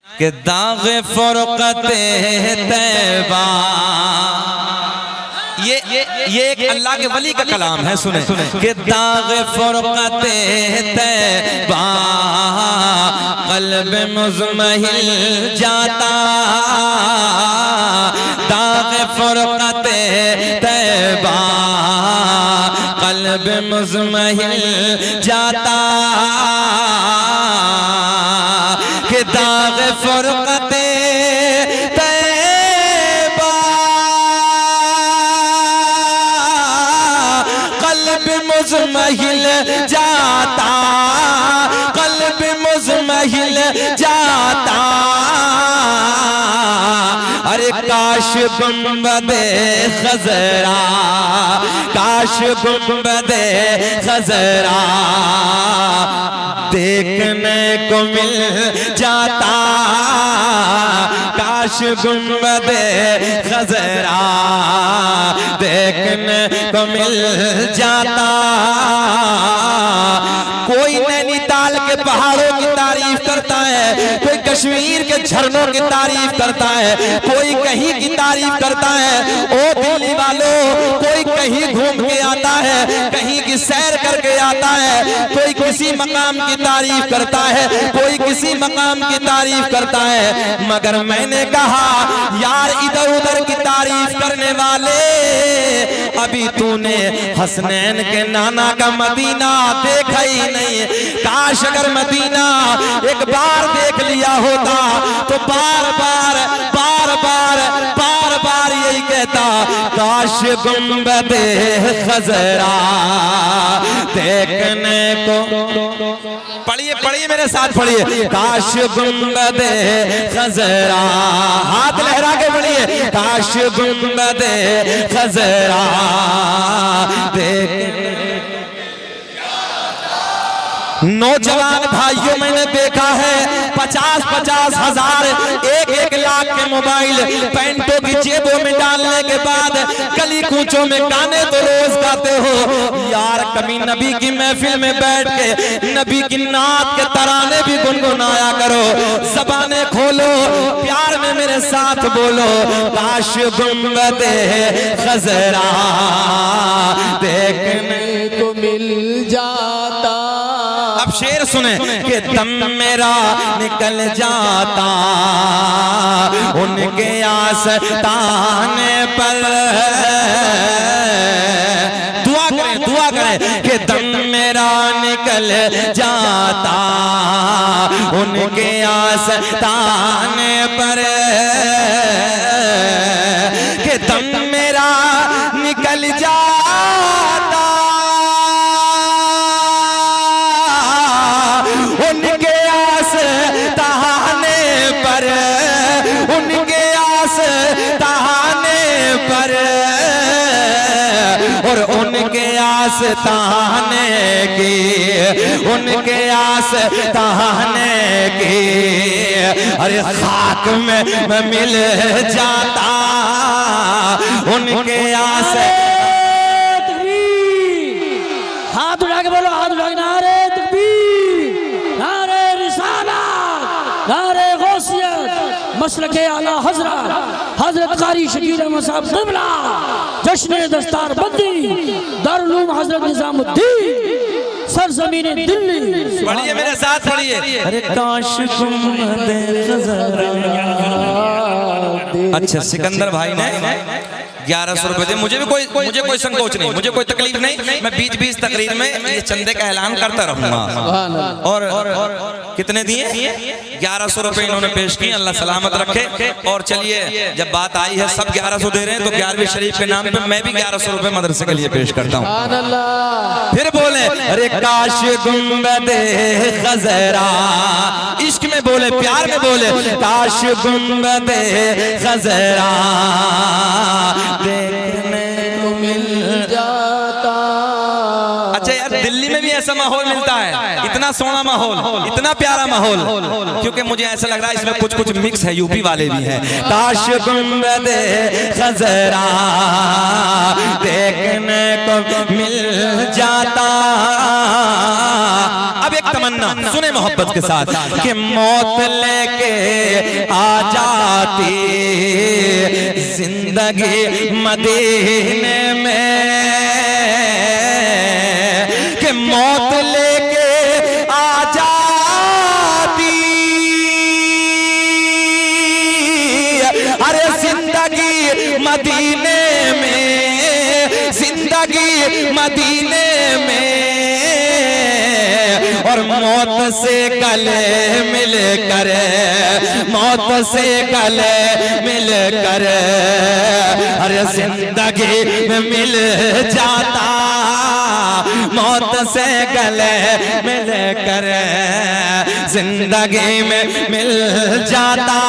कि दाग फुरक़त तैबा, ये एक अल्लाह के वली का कलाम है, सुने कि दाग फुरक़त तैबा क़ल्ब मुज़महिल जाता, दाग फुरक़त तैबा क़ल्ब मुज़महिल जाता, कि दाग फुरक़त तैबा क़ल्ब मुज़महिल जाता, क़ल्ब मुज़महिल जाता। अरे काश गुंबदे खज़रा, काश गुंबदे खज़रा देखने को मिल जाता, काश गुंबदे खज़रा देखने को मिल जाता। कोई नैनीताल के पहाड़ों की तारीफ करता है, कोई कश्मीर के झरनों की तारीफ करता है, कोई कहीं की तारीफ करता है। ओ दिल्ली वालों, कोई कहीं घूम के आता है, कहीं की सैर करके आता है, कोई किसी मकाम की तारीफ करता है, कोई किसी मकाम की तारीफ करता है। मगर मैंने कहा यार इधर उधर की तारीफ करने वाले, अभी तूने हसनैन के नाना का मदीना देखा ही नहीं। काश अगर मदीना एक बार देख लिया होता तो बार बार बार बार बार बार यही कहता, काश गुंबदे खज़रा देखने को। पढ़िए पढ़िए मेरे साथ पढ़िए, काश गुंबदे खज़रा, हाथ लहरा के पढ़िए, काश गुंबदे खज़रा देखने। नौजवान भाइयों मैंने देखा है 50-50 हजार, 1-1 लाख के मोबाइल पैंटों की जेबों में डालने के बाद गली कूचों में गाने तो रोज गाते हो यार, कभी नबी की महफिल में बैठ के नबी की नात के तराने भी गुनगुनाया करो। ज़बानें खोलो, प्यार में मेरे साथ बोलो, काश गुंबदे खज़रा देखने को मिल जाता। अब शेर सुने कि दम मेरा निकल जाता उनके आस्ताने पर। दुआ करें कि दम मेरा निकल जाता उनके आस्ताने पर, कि दम मेरा निकल जाता उनके आस्ताने पर, उनके आस्ताने पर, और उनके आस्ताने की, उनके आस्ताने की अरे खाक में मिल जाता उनके हाथ उठा के बोलो, हाथ उठा के नारे तकबीर, नारे रिसालत, नारे गौसियत, मसलके आला हज़रत हज़रत कारी शकील अहमद साहब क़िबला, जश्न दस्तार बंदी दारुल उलूम हज़रत निज़ामुद्दीन सरज़मीन दिल्ली। पढ़िए मेरे साथ पढ़िए, अरे काश गुंबदे खज़रा। अच्छा सिकंदर भाई ने 1100 रुपए दिए, मुझे कोई संकोच नहीं, मुझे कोई तकलीफ नहीं, मैं बीच तकरीर में ये चंदे का ऐलान करता रहूंगा। और कितने दिए? 1100 रुपए इन्होंने पेश किए, अल्लाह सलामत रखे। और चलिए जब बात आई है सब 1100 दे रहे हैं तो 11वीं शरीफ के नाम पे मैं भी 1100 रुपए मदरसे के लिए पेश करता हूँ। फिर बोले अरे काश गुंबदे खज़रा, इश्क में बोले, प्यार में बोले, काश गुंबदे खज़रा देखने को मिल जाता। अच्छा यार दिल्ली में भी ऐसा माहौल मिलता है, इतना इतना सोना माहौल, इतना प्यारा माहौल, क्योंकि मुझे ऐसा लग रहा है इसमें कुछ कुछ मिक्स है, यूपी वाले भी हैं। काश गुंबद खजरा देखने को मिल जाता। अब एक तमन्ना सुने मोहब्बत के साथ कि मौत लेके आ जाती जिंदगी मदीने में, कि मौत लेके आ जाती अरे जिंदगी मदीने में, जिंदगी मदीने में, और मौत से गले मिल कर, मौत से गले मिल कर अरे जिंदगी में मिल जाता, मौत से गले मिल कर जिंदगी में मिल जाता।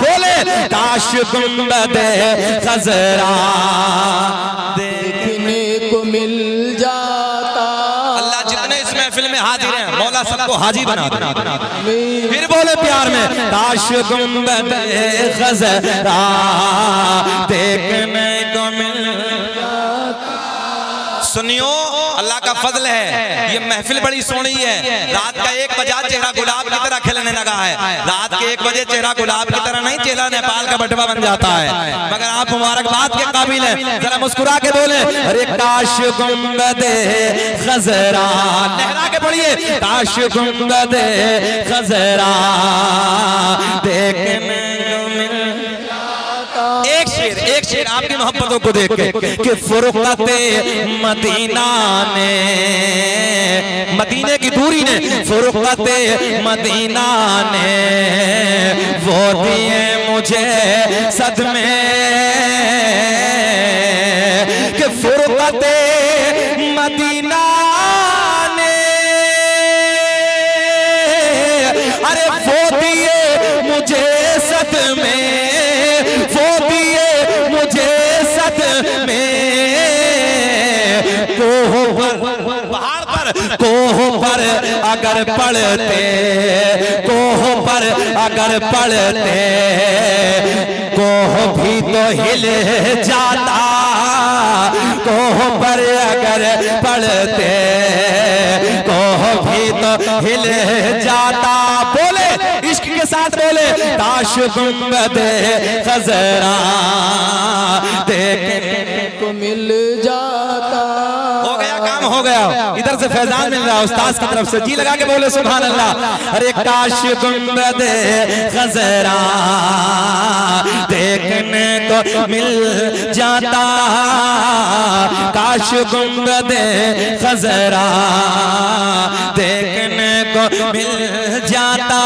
बोले काश गुंबद खजरा देखने को मिल जाता। अल्लाह जितने इस महफिल में हाजिर हैं मौला सबको हाजिर बना दे। फिर बोले प्यार में काश गुंबद खजरा देखने को मिल। सुनियो अल्लाह का फजल है, ये महफिल बड़ी सोहनी है। रात का 1 बजे चेहरा गुलाब की तरह खिलने लगा है। रात के 1 बजे चेहरा गुलाब की तरह नहीं, चेहरा नेपाल का बटवा बन जाता है। मगर आप मुबारकबाद के काबिल हैं, जरा मुस्कुरा के बोले अरे काश गुंबद खजरा, लहरा के पढ़िए काश गुंबद खजरा देखने को मिल। एक शेर आपकी मोहब्बतों को देख के कि फुरकते मदीना ने, मदीने की दूरी ने, फुरकते मदीना ने वो दिए मुझे सदमे, कि फुरकते मदीना ने अरे वो दिए मुझे सदमे, वो दिए मुझे सदमे। कोह पर पहाड़ पर, कोह पर अगर पड़ते, कोह पर अगर पड़ते, कोह भी तो हिल जाता, कोह पर अगर पड़ते, कोह भी तो हिल जाता। बोले इश्क के साथ बोले काश गुंबद खजरा देखने को मिल जाता। हो गया काम, हो गया। इधर से फैजान मिल रहा है उस्ताद की तरफ से, जी लगा के बोले सुभान अल्लाह। अरे काश गुंबद खजरा देखने को मिल जाता, काश गुंबद खजरा देखने को मिल जाता।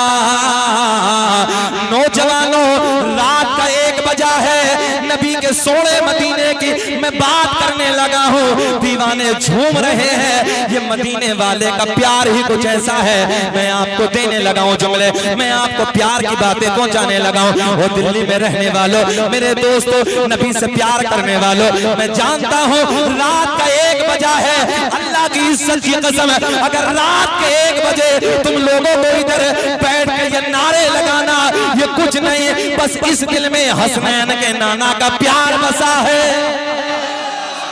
नौजवानों रात का 1 बजा है, नबी के सोने मदीने की मैं बात करने लगा हूँ। दीवाने झूम रहे हैं, ये मदीने वाले का प्यार ही कुछ ऐसा है। मैं आपको देने लगा हूँ जुमले, मैं आपको प्यार की बातें पहुँचाने लगा हूँ। वो दिल्ली में रहने वालों, मेरे दोस्तों, नबी से प्यार करने वालों, मैं जानता हूँ रात का 1 बजा है। अल्लाह की इज्जत की कसम है, अगर रात के 1 बजे तुम लोगों को इधर बैठ के ये नारे लगाना, ये कुछ नहीं, बस इस दिल में हसनैन के नाना का प्यार बसा है।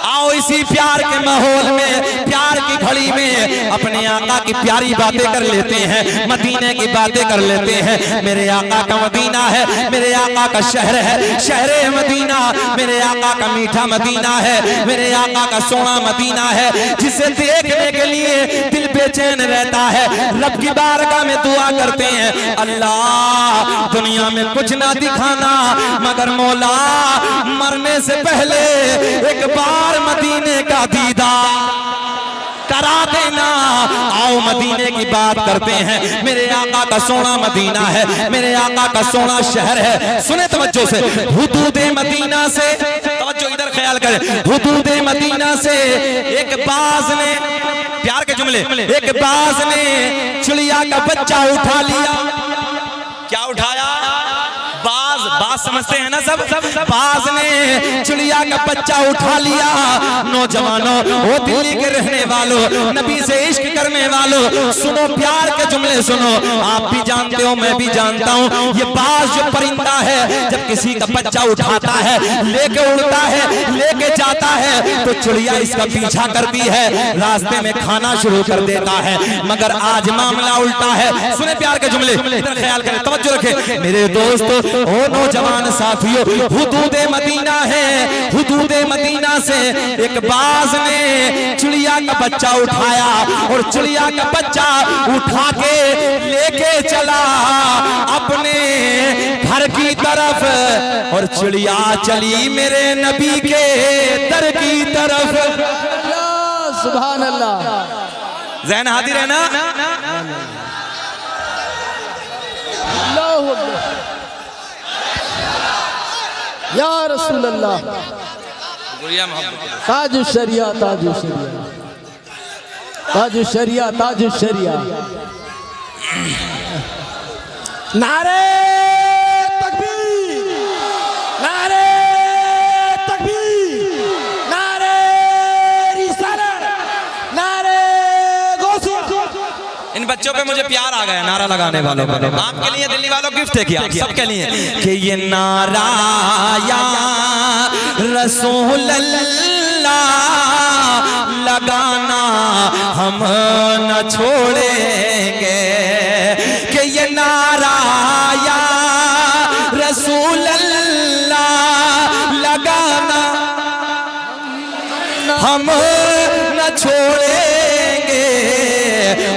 आओ इसी प्यार के माहौल में, प्यार की घड़ी में अपने आका की प्यारी बातें कर लेते हैं, मदीने की बातें कर लेते हैं। मेरे आका का मदीना है, मेरे आका का शहर है, शहरे मदीना, मेरे आका का मीठा मदीना है, मेरे आका का सोना मदीना है, जिसे देखने के लिए दिल बेचैन रहता है। रब की बारगाह में दुआ करते हैं, अल्लाह दुनिया में कुछ ना दिखाना, मगर मौला मरने से पहले एक बार मदीने का दीदार करा देना। आओ मदीने की बात करते हैं। मेरे आका का सोना मदीना है, मेरे आका का सोना शहर है। सुने तवज्जो से, हुदूदे मदीना से, तवज्जो इधर ख्याल करें, हुदूदे मदीना से एक बाज ने, प्यार के जुमले, एक बाज ने चिड़िया का बच्चा उठा लिया। क्या उठाया? बाज बात समझते हैं ना सब। बाज ने चिड़िया का बच्चा उठा लिया। नौजवानों, वो दिल्ली के रहने वालों, नबी से इश्क करने वालों, सुनो प्यार के जुमले सुनो। आप भी जानते हो, मैं भी जानता हूँ, ये बाज जो परिंदा है जब किसी का बच्चा उठाता है, लेके उड़ता है, लेके जाता है, तो चिड़िया इसका पीछा करती है, रास्ते में खाना शुरू कर देता है। मगर आज मामला उल्टा है। सुने प्यार के जुमले, इतना ख्याल करें, तवज्जो रखें मेरे दोस्तों, ओ नौजवान साथियों। हुदूदे मदीना है, हुदूदे मदीना से एक बाज ने चिड़िया का बच्चा उठाया और चिड़िया का बच्चा उठा के लेके चला अपने घर की तरफ, और चिड़िया चली मेरे नबी के दर की तरफ। सुभान अल्लाह। ज़हन हाजिर है ना? अल्लाहु अकबर। या रसूल अल्लाह। ताजु शरिया, ताजु शरिया, ताजु शरिया, ताजु शरिया। नारे तकबीर, नारे तकबीर, नारे रिसालत, नारे गौसियत। इन बच्चों पे मुझे प्यार आ गया नारा लगाने वालों पे। आपके लिए दिल्ली वालों गिफ्ट है, किया सबके लिए कि ये नारा या रसूल अल्लाह लगाना हम न छोड़ेंगे, कि ये नारा या रसूल अल्लाह लगाना हम न छोड़ेंगे,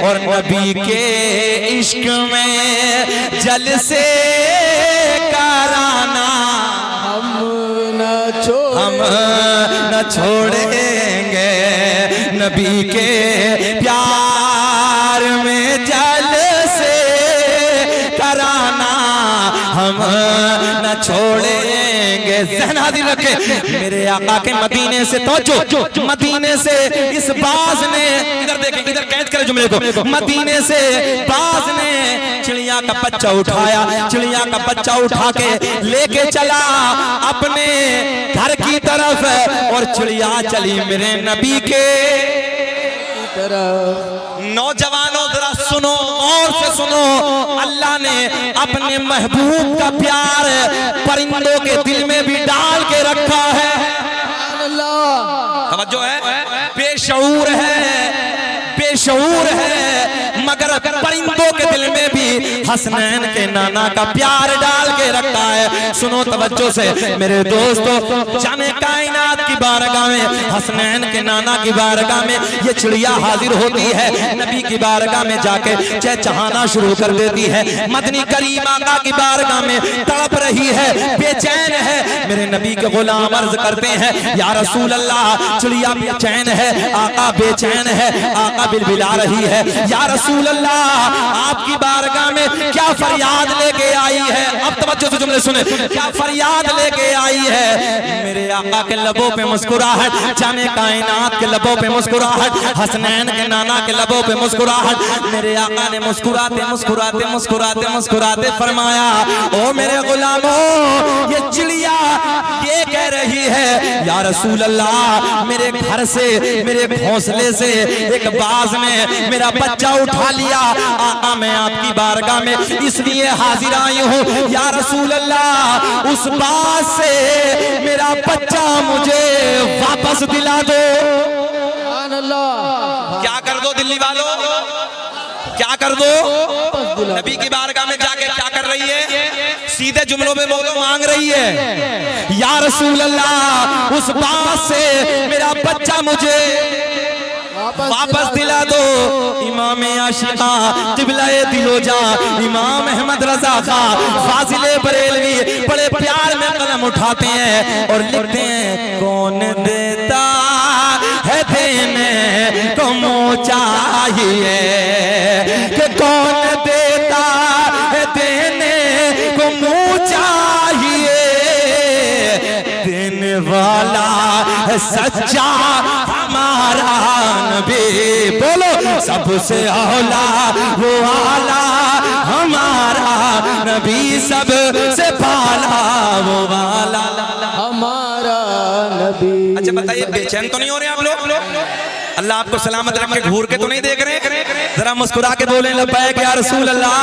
और नबी के इश्क में जलसे कराना हम न छोड़ेंगे, नबी के प्यार में जलसे कराना हम न छोड़ेंगे। ज़हन हाजिर रखे मेरे आका के मदीने से, तो जो मदीने से इस बाज ने, इधर देखें, इधर कैद करें जुमले को, मदीने से बाज ने चिड़िया का बच्चा उठाया, चिड़िया का बच्चा उठा के लेके चला अपने घर की तरफ, और चिड़िया चली मेरे नबी के तरफ। नौजवानों जरा सुनो, और से सुनो, अल्लाह ने अपने महबूब का प्यार परिंदों के दिल में भी डाल के रखा है। तवज्जो है, बेशऊर है, बेशऊर है, मगर परिंदों के दिल में भी हसनैन के नाना का प्यार डाल के रखा है। सुनो तवज्जो से मेरे दोस्तों, जाने कायनात की बारगाह में, हसनैन के नाना की बारगाह में ये चिड़िया हाजिर होती है, नबी की बारगाह में जाके चहचहाना शुरू कर देती है। मदनी करीम आका की बारगाह में तड़प रही है, बेचैन है। मेरे नबी के गुलाम अर्ज करते हैं, या रसूल अल्लाह, चिड़िया बेचैन है, आका बेचैन है, आका बिलबिला रही है। या रसूल अल्लाह, आपकी बारगाह में क्या फरियाद लेके आई है? अब तवज्जो से जुमले सुने, क्या फरियाद लेके आई है? मेरे आका के लबों पे मुस्कुराहट, जाने कायनात के लबों पे मुस्कुराहट, हसनैन के नाना के लबों पे मुस्कुराहट। मेरे आका ने मुस्कुराते मुस्कुराते मुस्कुराते मुस्कुराते फरमाया, ओ मेरे गुलामों, ये चिड़िया ये कह रही है, या रसूल अल्लाह, मेरे घर से, मेरे घोंसले से एक बाज ने मेरा बच्चा उठा लिया। आका मैं आपकी बारगाह में इसलिए हाजिर आई हूँ, या रसूल अल्लाह, उस बाज से मेरा बच्चा मुझे वापस दिला दो। क्या कर दो दिल्ली वालों, क्या कर दो? नबी की बारगाह में जाके क्या कर रही है? सीधे जुमलों में बोलो, मांग रही है, या रसूल अल्लाह, उस बात से मेरा बच्चा मुझे वापस दिला दो। इमाम आशिका, क़िबला-ए दिलोजा, इमाम अहमद रजा खा, फाजिले बरेलवी बड़े प्यार में कलम उठाते हैं और लिखते हैं, कौन देता है देने को मुँह चाहिए, कि कौन देता है देने को मुँह चाहिए, देने वाला है सच्चा हमारा नबी, बोलो सबसे औला वो आला हमारा नबी, सबसे पाला वो वाला हमारा नबी। अच्छा बताइए, बेचैन तो नहीं हो रहे आप लोग? अल्लाह आपको सलामत रखे, घूर के तो नहीं देख रहे? जरा मुस्कुरा के बोले लब्बैक या रसूल अल्लाह।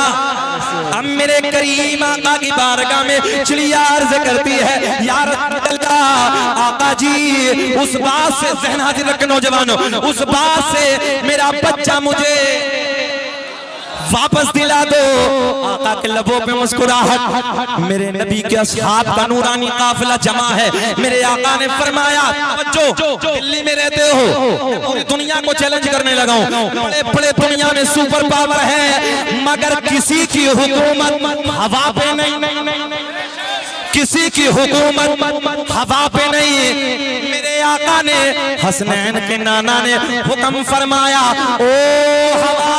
हम मेरे करीम आका की बारगाह में चिड़िया अर्ज करती है, या रसूल अल्लाह, आका जी उस बात से ज़हन हाजिर रखे नौजवानों, उस बात से मेरा बच्चा मुझे वापस दिला दो। आका के लबों पे मुस्कुराहट, मेरे नबी के असहाब का नूरानी काफिला जमा है। मेरे आका ने फरमाया, बच्चों दिल्ली में रहते हो, पूरी दुनिया को चैलेंज करने लगा हूं, बड़े बड़े दुनिया में सुपर पावर है, मगर किसी की हुकूमत हवा पे नहीं, किसी की हुकूमत हवा पे नहीं। मेरे आका ने, हसनैन के नाना ने हुक्म फरमाया, ओ हवा,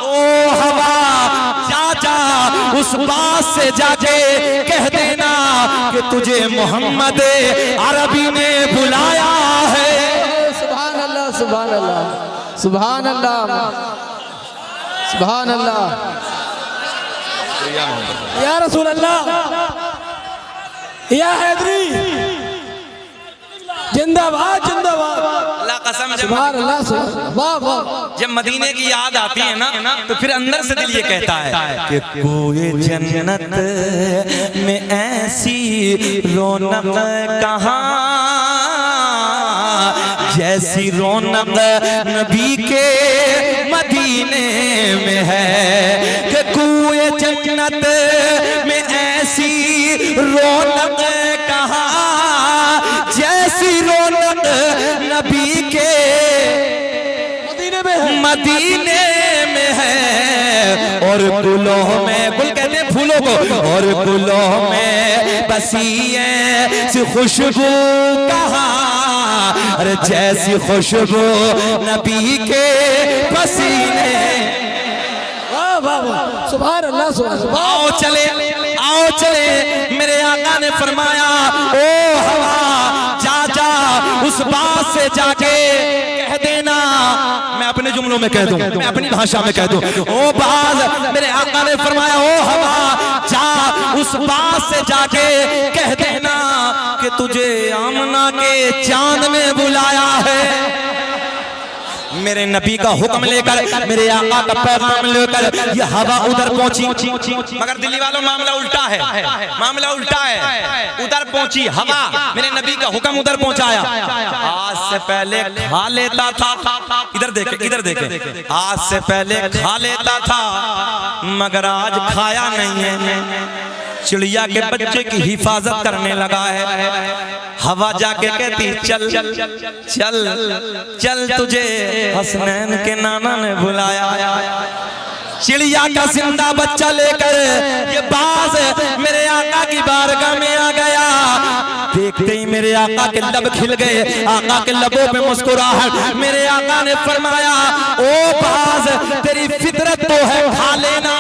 ओ हवा, जा जा उस बात से जाके कह देना कि तुझे मोहम्मद अरबी ने बुलाया है। सुभान अल्लाह, सुभान अल्लाह, सुभान अल्लाह, सुभान अल्लाह। या रसूल अल्लाह, या हैदरी जिंदाबाद, जिंदाबाद। अल्लाह कसम, सुभान अल्लाह, वाह वाह। जब मदीने की याद आती है ना, तो फिर अंदर से दिल ये कहता है कि कोई जन्नत में ऐसी रौनक कहाँ, जैसी रौनक नबी के मदीने में है। कि कोई जन्नत में ऐसी रौनक कहाँ, जैसी रौनक नबी के मदीने में है। और गुलों में, गुल कहते हैं फूलों को, और गुलों में बसी ऐसी खुशबू कहाँ, अरे जैसी खुशबू नबी के पसीने। वाह वाह वाह, सुभान अल्लाह, सुभान अल्लाह। आओ चले, आओ चले। मेरे आका ने फरमाया, ओ हवा, जा जा उस बात से जाके कह देना, मैं अपने जुमलों में कह दूं, मैं अपनी भाषा में कह दूं, ओ बाज, मेरे आका ने फरमाया, ओ हवा, जा उस बात से जाके कह देना कि तुझे आमना के चांद ने बुलाया है। मेरे नबी का हुक्म लेकर, मेरे आका का पैगाम लेकर ये हवा उधर पहुंची, मगर दिल्ली वालों मामला उल्टा है, मामला उल्टा है। उधर पहुंची हवा, मेरे नबी का हुक्म उधर पहुंचाया। आज से पहले खा लेता था, इधर देखे, इधर देखे, आज से पहले खा लेता था, मगर आज खाया नहीं है। चिड़िया के बच्चे की हिफाजत करने लगा है। हवा जाके कहती, चल चल चल, तुझे हसनैन के नाना ने बुलाया। चिड़िया का जिंदा बच्चा लेकर ये बाज मेरे आका की बारगाह में आ गया। देखते ही मेरे आका के लब खिल गए, आका के लबों पे मुस्कुराहट। मेरे आका ने फरमाया, ओ बाज, तेरी फितरत तो है खा लेना,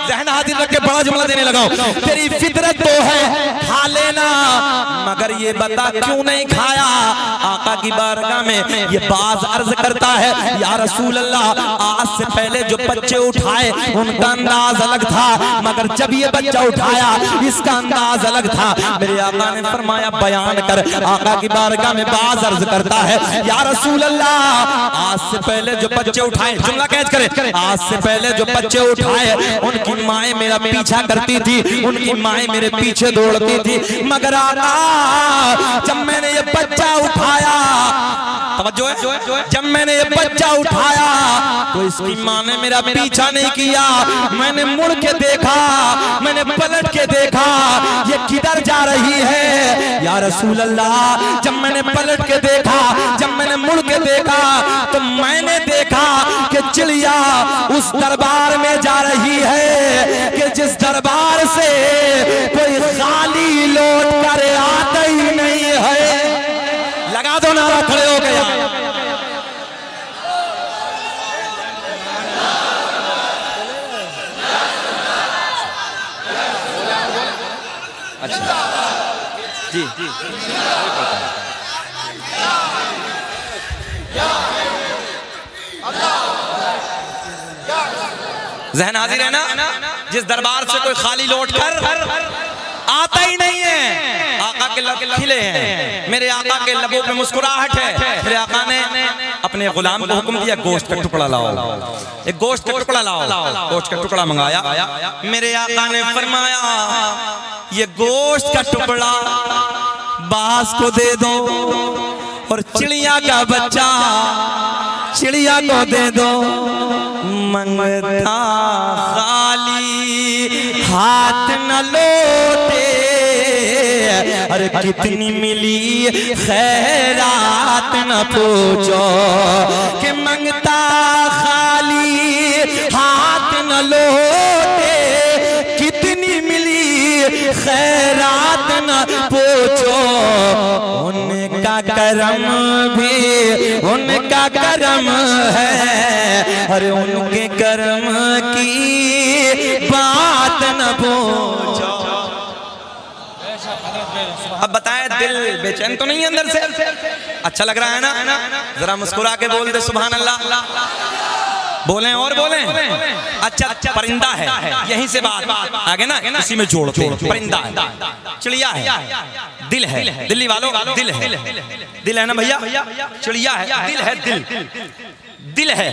ज़हन हाजिर रख के बड़ा जुमला देने लगा हूं, तेरी फितरत तो है खा लेना, मगर ये बता क्यों नहीं खाया। आका की बारगाह में ये बाज अर्ज करता है, या रसूल अल्लाह, आज से पहले जो बच्चे उठाए उनका अंदाज अलग था, मगर जब ये बच्चा उठाया इसका अंदाज अलग था। मेरे आका ने फरमाया, बयान कर। आका की बारगाह में बाज अर्ज करता है, या रसूल अल्लाह, आज से पहले जो बच्चे उठाए, जुमला कैद करे, आज से पहले जो बच्चे उठाए उनकी माएं मेरा पीछा करती थी, उनकी माएं मेरे पीछे दौड़ती थी, मगर आका जब मैंने ये बच्चा उठाया, तवज्जो है, जब मैंने ये बच्चा उठाया तो इसकी माँ ने मेरा पीछा नहीं किया। मैंने मुड़ के देखा, मैंने पलट के देखा, ये किधर जा रही है या रसूल अल्लाह। जब मैंने पलट के देखा, जब मैंने मुड़ के देखा, तो मैंने देखा कि चिड़िया उस दरबार में जा रही है कि जिस दरबार से कोई खाली लौट कर आता ही नहीं है। लगा दो नारा, खड़े हो गया। अच्छा जी जी, जहन हाजिर है ना, जिस दरबार से कोई खाली लौट कर आता ही नहीं है। आका के लब खिले हैं, मेरे आका के लबों पे मुस्कुराहट है। मेरे आका ने अपने गुलाम को हुक्म दिया, गोश्त का टुकड़ा लाओ, एक गोश्त का टुकड़ा लाओ। गोश्त का टुकड़ा मंगाया। मेरे आका ने फरमाया, ये गोश्त का टुकड़ा बास को दे दो और चिड़िया का बच्चा चिड़िया को दे दो। मंगता खाली हाथ न लौटे, अरे कितनी मिली खैरात न पूछो। कि मंगता खाली हाथ न लौटे, कितनी मिली खैरात न पूछो। उनका करम भी उनका करम है, अरे उनके करम की बात न पूछो। अब बताएं, दिल बेचैन तो नहीं है अंदर से? अच्छा लग रहा है ना? जरा मुस्कुरा के बोल दे सुभान अल्लाह। बोलें और बोलें। अच्छा, परिंदा है, यहीं से बात आगे ना इसी में जोड़ते हैं। परिंदा है, चिड़िया है, दिल है। दिल्ली वालों, दिल है, दिल है ना भैया? चिड़िया है, दिल है, दिल है।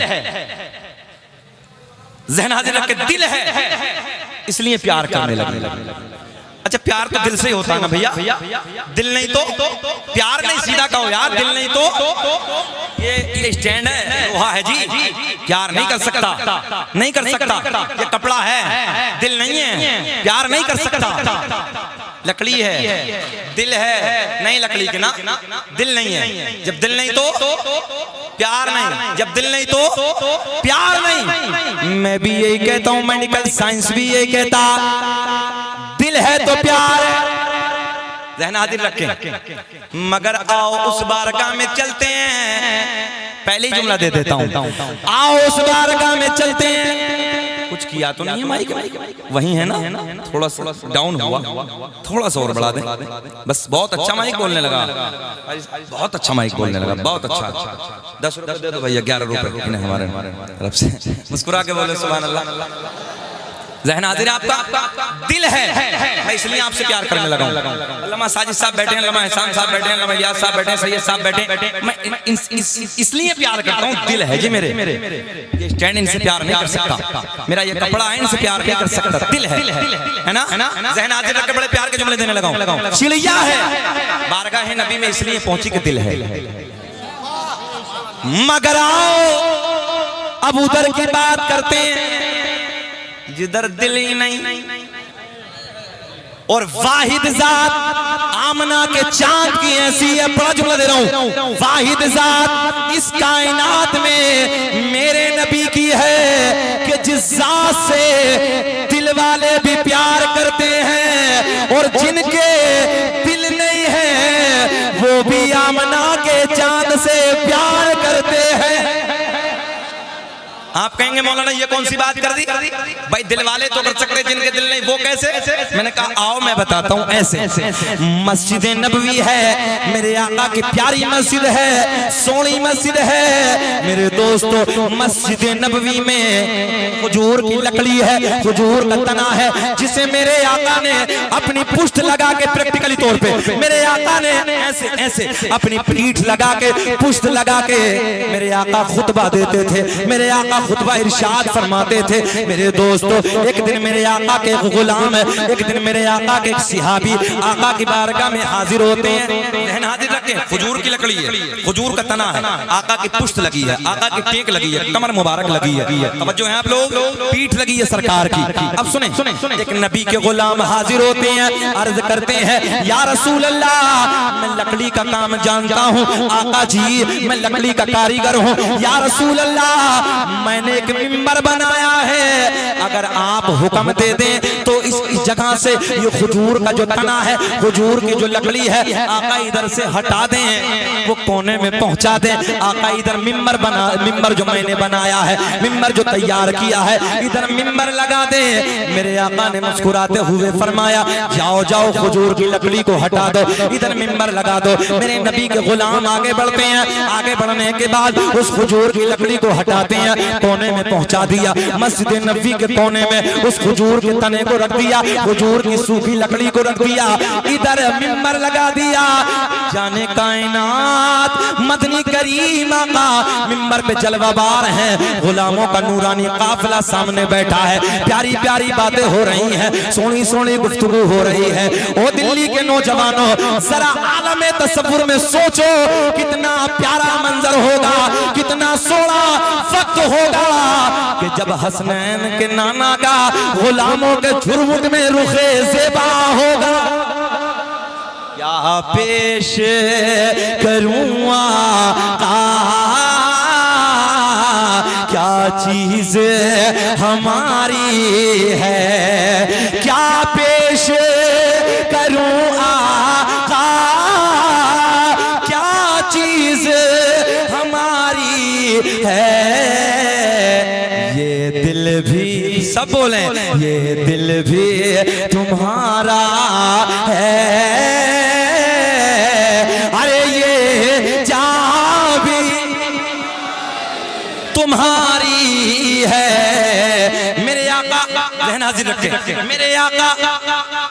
ज़हन हाजिर रख के, दिल है, इसलिए प्यार करने लगे। अच्छा, प्यार तो दिल से ही होता है ना भैया? दिल नहीं तो प्यार नहीं। सीधा कहो यार, दिल नहीं तो ये स्टैंड है, लोहा है जी, प्यार नहीं कर सकता, नहीं कर सकता। ये कपड़ा है, दिल नहीं है, प्यार नहीं कर सकता। लकड़ी है, दिल है, नहीं लकड़ी के ना, दिल नहीं है। जब दिल नहीं तो प्यार नहीं, जब दिल नहीं तो प्यार नहीं। मैं भी यही कहता हूं, मेडिकल साइंस भी यही कहता, दिल है तो प्यार है। ज़हन हाजिर रखें। मगर आओ उस बारगाह में चलते हैं, पहले ही जुमला दे देता हूं, आओ उस बारगाह में चलते हैं। कुछ किया तो नहीं है माइक? वही है ना? थोड़ा सा डाउन हुआ, थोड़ा सा और बढ़ा दे बस। बहुत अच्छा माइक बोलने लगा, बहुत अच्छा माइक बोलने लगा, बहुत अच्छा। 10 रुपए दे दो भैया, 11 रुपए हमारे तरफ से। मुस्कुरा के बोले सुभान अल्लाह। ज़हन हाजिर, आपका दिल है, मैं इसलिए आपसे प्यार करने लगा हूं। अल्लामा साजिद साहब बैठे हैं, अल्लामा एहसान साहब बैठे हैं, अल्लामा इलियास साहब बैठे हैं, सैयद साहब बैठे। मैं इसलिए प्यार करता हूं, दिल है जी मेरे। ये स्टैंड इनसे प्यार नहीं कर सकता, मेरा ये कपड़ा है इनसे प्यार नहीं कर सकता, दिल है ना? ज़हन हाजिर रख के बड़े प्यार के जुमले देने लगा हूं। चिड़िया है, बारगाह नबी में इसलिए पहुंची कि दिल है। मगर आओ अब उधर की बात करते हैं जिधर दिल ही नहीं। और वाहिद जात आमना के चांद की ऐसी है, बड़ा जुमला दे रहा हूं। वाहिद जात इस कायनात में मेरे नबी की है कि जिस जात से दिल वाले भी प्यार करते हैं, और जिनके दिल नहीं है वो भी आमना के चांद से प्यार करते हैं। आप कहेंगे मौलाना ये कौन सी बात कर दी? भाई दिल वाले तो कर सकते, जिनके दिल नहीं वो कैसे? मैंने कहा आओ मैं बताता हूँ। ऐसे मस्जिद नबवी है, मेरे आका की प्यारी मस्जिद है, सोनी मस्जिद है मेरे दोस्तों। मस्जिद नबवी में खजूर की लकड़ी है, खजूर का तना है, जिसे मेरे आका ने अपनी पुष्ट लगा के, प्रैक्टिकली तौर पे मेरे आका ने ऐसे ऐसे अपनी पीठ लगा के, पुष्ट लगा के मेरे आका खुतबा देते थे, मेरे आका खुतबा इरशाद फरमाते थे। मेरे दोस्तों, एक दिन मेरे आका के गुलाम, एक दिन मेरे आका के सिहाबी आका की बारगाह में हाजिर होते हैं। ज़हन हाजिर रखें, खजूर की लकड़ी है, खजूर का तना है, आका की पुष्ट लगी है, आका की टेक लगी है, कमर मुबारक लगी है, तवज्जो है आप लोग, पीठ लगी है सरकार की। अब सुने, एक नबी के गुलाम हाजिर होते हैं, अर्ज करते हैं या रसूल अल्लाह मैं लकड़ी का काम जानता हूँ, आका जी मैं लकड़ी का कारीगर हूँ, या रसूल अल्लाह मैंने एक मिंबर बनाया है, अगर आप हुक्म दे दें तो इस जगह से ये खजूर का जो तना है, खजूर की जो लकड़ी है, आका इधर से हटा दें, वो कोने में पहुंचा दें। आका इधर मिंबर बना, मिंबर जो मैंने बनाया है, मिंबर जो तैयार किया है, इधर मिंबर लगा दें। मेरे आका ने मुस्कुराते हुए फरमाया जाओ जाओ खजूर की लकड़ी को हटा दो, इधर मिंबर लगा दो। मेरे नबी के गुलाम आगे बढ़ते हैं, आगे बढ़ने के बाद उस खजूर की लकड़ी को हटाते हैं, कोने में पहुंचा दिया, मस्जिद नबी के कोने में उस खजूर के तने को रख दिया, खजूर की सूखी लकड़ी को रख दिया, इधर मिंबर लगा दिया। जाने कायनात मदनी करीम आका मिंबर पे जलवाबार हैं, गुलामों का नूरानी काफिला सामने बैठा है, प्यारी प्यारी बातें हो रही हैं, सोनी सोनी गुफ्तगू हो रही है। ओ दिल्ली के नौजवानों, जरा आलमे तसव्वुर में सोचो, कितना प्यारा मंजर होगा, कितना सोना वक्त होगा कि जब हसनैन के नाना का गुलामों के झुरमुट में रुखे ज़ेबा होगा। क्या पेश करूँ आका, क्या चीज हमारी है, क्या पेश करूं आका, क्या चीज हमारी है। ये दिल भी, सब बोले, ये दिल भी तुम्हारा है, अरे ये जान भी तुम्हारी है। मेरे आका रहन हाजिर रखे, मेरे आका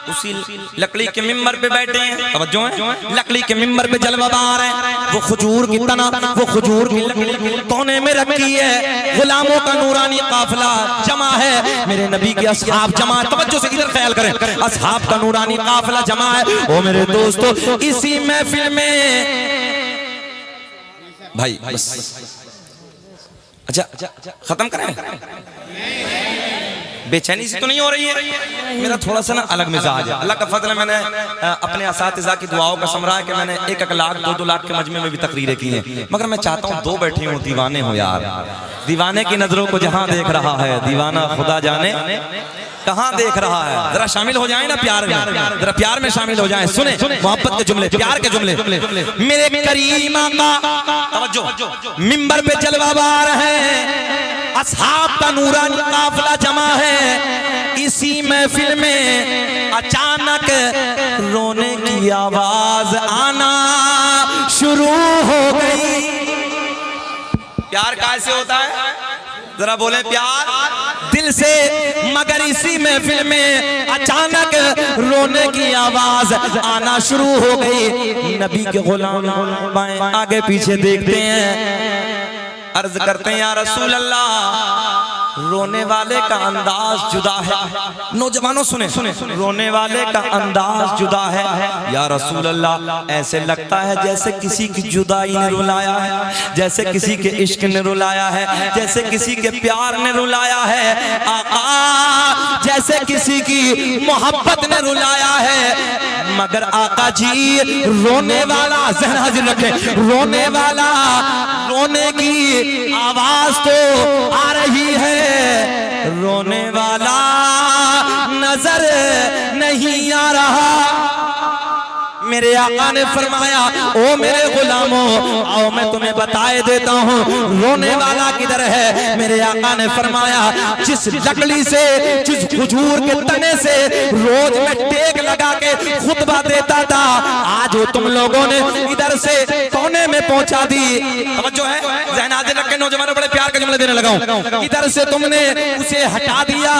उसी लकड़ी के मिंबर पे बैठे हैं, तवज्जो है, लकड़ी के मिंबर पे जलवाबार है, वो खजूर की तना, वो खजूर की लकड़ी कोने में रखी है, गुलामों का नूरानी काफिला जमा है, मेरे नबी के असहाब जमा है। तवज्जो से इधर ख्याल करें, असहाब का नूरानी काफिला जमा है। ओ मेरे दोस्तों, इसी महफिल में भाई बस, अच्छा खत्म करें, बेचैनी सी तो नहीं हो रही है? मेरा थोड़ा सा ना अलग मिजाज है, अल्लाह का फजल है, मैंने अपने असातिज़ा की दुआओं का समरा है कि मैंने 1-1 लाख 2-2 लाख के मजमे में भी तकरीरें की हैं, मगर मैं चाहता हूँ 2 बैठे हूँ दीवाने हो यार, दीवाने की नजरों को जहाँ देख रहा है दीवाना खुदा जाने कहाँ देख रहा है। जरा शामिल हो जाए ना प्यार में, जरा प्यार में शामिल हो जाए, सुने मोहब्बत के जुमले, प्यार के जुमले। मेरे करीम आका, तवज्जो, मिंबर पे जलवाबार है, असहाब का नूरानी काफिला जमा है। इसी महफिल में अचानक रोने की आवाज आना शुरू हो गई। प्यार कैसे होता है, जरा बोले, प्यार दिल से, मगर इसी महफिल में अचानक रोने की आवाज आना शुरू हो गई। नबी के गुलाम आगे पीछे देखते हैं, अर्ज करते हैं, या रसूल अल्लाह, रोने वाले का अंदाज जुदा है। नौजवानों सुने, रोने वाले का अंदाज जुदा है। या रसूल अल्लाह, ऐसे लगता है जैसे किसी की जुदाई ने रुलाया है, जैसे किसी के इश्क ने रुलाया है, जैसे किसी के प्यार ने रुलाया है। आका, जैसे किसी की मोहब्बत ने रुलाया है। मगर आका जी, रोने वाला, ज़हन हाजिर रखे, रोने वाला, रोने की आवाज तो आ रही है, रोने वाला नजर नहीं आ रहा। मेरे आका ने फरमाया, ओ मेरे गुलामों, आओ मैं तुम्हें बताए देता हूँ रोने वाला किधर है। मेरे आका ने फरमाया, जिस लकड़ी से, जिस खजूर के तने से रोज में टेक लगा के खुतबा देता था, आज वो तुम लोगों ने इधर से कोने में पहुंचा दी। तवज्जो है, ज़हन हाजिर रख के नौजवानों, बड़े प्यार के जुमले देने लगाऊं। इधर से तुमने उसे हटा दिया,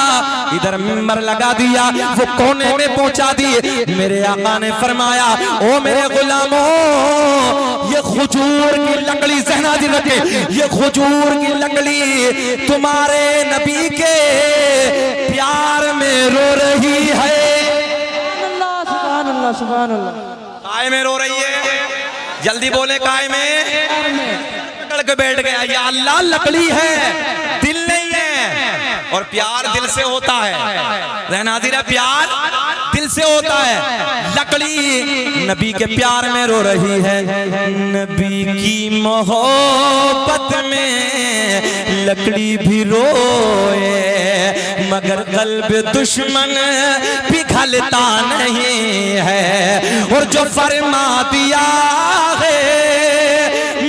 इधर मिंबर लगा दिया, वो कोने में पहुंचा दी। मेरे आका ने फरमाया, ओ मेरे गुलामों, ये खजूर की लकड़ी, ज़हन हाजिर रखे, ये खजूर की लकड़ी तुम्हारे नबी के प्यार में रो रही है। सुभान अल्लाह, सुभान अल्लाह। काय में रो रही है, जल्दी बोले, काय में पकड़ के बैठ गया। या अल्लाह, लकड़ी है, दिल नहीं है, और प्यार दिल से होता है। रहना हाजिर है, प्यार दिल से होता है। लकड़ी नबी के प्यार में रो रही है, नबी की मोहब्बत में लकड़ी भी रोए, मगर कल्ब दुश्मन पिघलता नहीं है। और जो फरमा दिया है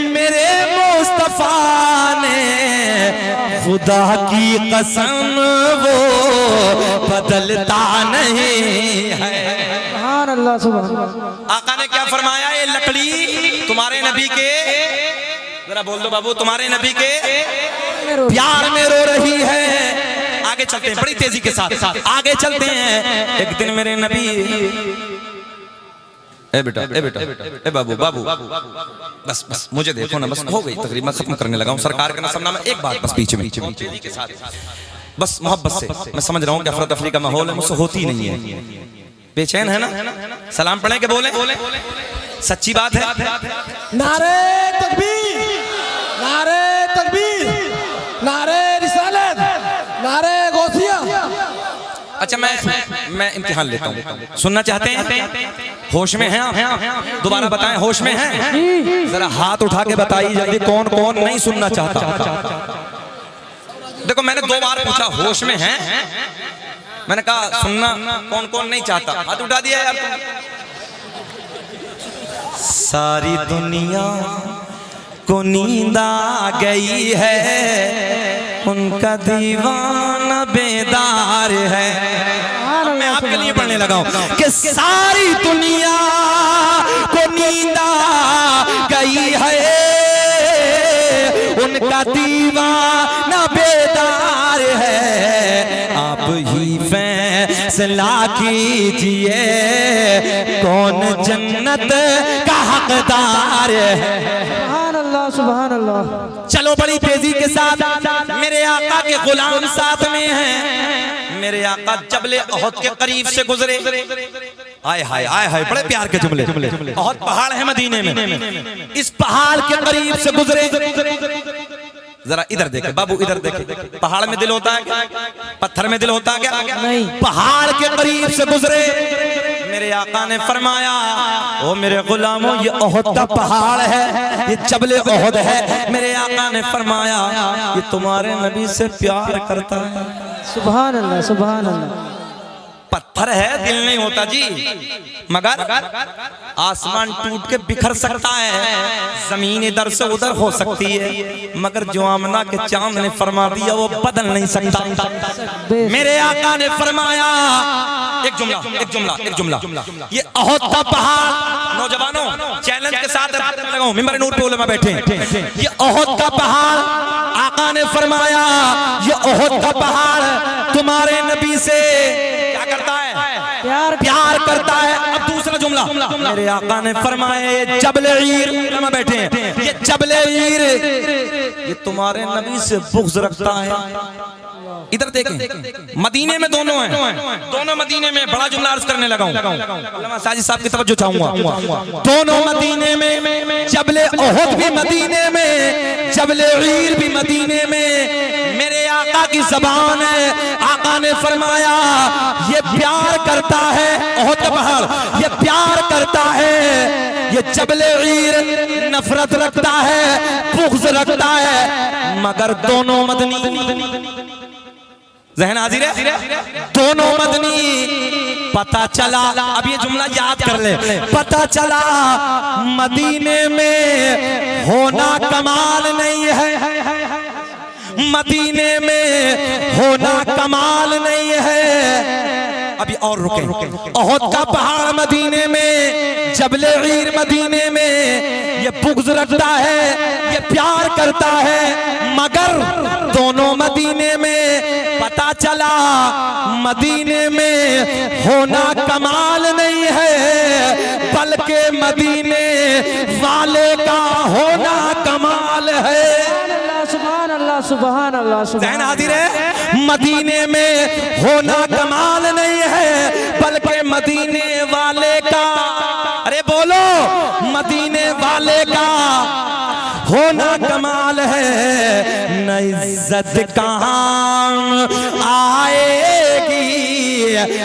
मेरे मुस्तफा ने, खुदा की कसम वो बदलता नहीं है। सुभान अल्लाह, सुभान अल्लाह। आका ने क्या फरमाया, ये लकड़ी तुम्हारे नबी के, जरा बोल दो बाबू, तुम्हारे नबी के प्यार में रो रही है। आगे चलते हैं बड़ी तेजी के साथ, आगे चलते हैं। एक दिन मेरे नबी, ए बेटा ए बाबू बस मुझे देखो ना, बस हो गई तकरीबन, खत्म करने लगा हूँ। सरकार का नाम में एक बात बस बीच में बस मोहब्बत से, मैं समझ रहा हूँ कि अफरा तफरी का माहौल है, मुझसे होती नहीं है, बेचैन है ना। सलाम पढ़े के बोले, सच्ची बात है। नारे तकबीर, नारे तकबीर, नारे रिसालत, नारे गौसिया। अच्छा मैं इम्तिहान लेता हूँ, सुनना चाहते हैं? होश में हैं आप? दोबारा बताएं, होश में हैं? जरा हाथ उठा के बताइए जल्दी, कौन कौन नहीं सुनना चाहता। देखो मैंने 2 बार पूछा, होश में हैं? मैंने कहा सुनना कौन कौन नहीं चाहता, हाथ उठा दिया यार। सारी दुनिया को नींद आ गई है, उनका दीवाना बेदार है। मैं आपके लिए पढ़ने लगा हूं कि सारी दुनिया को नींद आ गई है, उनका दीवाना बेदार है। आप ही फैसला कीजिए कौन जन्नत का हकदार है। सुभान अल्लाह। चलो बड़ी तेजी के साथ, मेरे आका के गुलाम साथ में हैं। मेरे आका जबले ओहद के करीब से गुजरे। आय हाय आय हाय, बड़े प्यार के जुमले। ओहद पहाड़ है मदीने में, इस पहाड़ के करीब से गुजरे। जरा इधर देखे बाबू, इधर देखे। पहाड़ में दिल होता है क्या? पत्थर में दिल होता है क्या? नहीं। पहाड़ के करीब से गुजरे। मेरे आका ने फरमाया, ओ मेरे गुलामों, ये ओहद का पहाड़ है, ये जबले ओहद है। मेरे आका ने फरमाया, ये तुम्हारे नबी से प्यार करता है। सुभान अल्लाह, सुभान अल्लाह। पत्थर है, दिल नहीं होता जी, मगर आसमान टूट के बिखर सकता है, जमीन इधर से उधर हो सकती है, मगर जो आमना के चांद ने फरमा दिया वो बदल नहीं सकता। मेरे आका ने फरमाया, एक जुमला, ये ओहद का पहाड़, नौजवानों चैलेंज के साथ लगाऊं, मिंबर नूर पे उलमा बैठे, ये ओहद का पहाड़, आका ने फरमाया ये ओहद का पहाड़ तुम्हारे नबी से क्या करता है? प्यार करता है। अब दूसरा जुमला, मेरे आका ने फरमाया ये जबले ईर, उलमा बैठे हैं, ये जबले ईर ये तुम्हारे नबी से बुग़्ज़ रखता है। इधर देखें, मदीने में दोनों हैं, दोनों मदीने में। बड़ा जुमला अर्ज करने लगा हूं, साजिद साहब की तवज्जो चाहूंगा। दोनों मदीने में, जबले ओहद भी मदीने में, जबले ईर भी मदीने में। मेरे आका की ज़बान है, आका ने फरमाया ये प्यार करता है, ओहद का पहाड़ ये प्यार करता है, ये जबले ईर नफरत रखता है, बुग़्ज़ रखता है, मगर दोनों मदनी। ज़हन हाज़िर है? दोनों मदनी। पता चला, अब ये जुमला याद कर ले, पता चला मदीने में होना कमाल नहीं है, मदीने में होना कमाल नहीं है। अभी और रुके, ओहद का पहाड़ मदीने में, जबले ईर मदीने में, ये बुग़्ज़ रखता है, ये प्यार करता है, मगर दोनों मदीने में। पता चला मदीने में होना कमाल नहीं है, बल्कि मदीने वाले का होना कमाल है। सुभान अल्लाह, सुभान अल्लाह, ज़हन हाज़िर है? मदीने में होना कमाल नहीं है, बल्कि मदीने वाले का, अरे बोलो, मदीने वाले का होना कमाल है। न इज्जत काम आएगी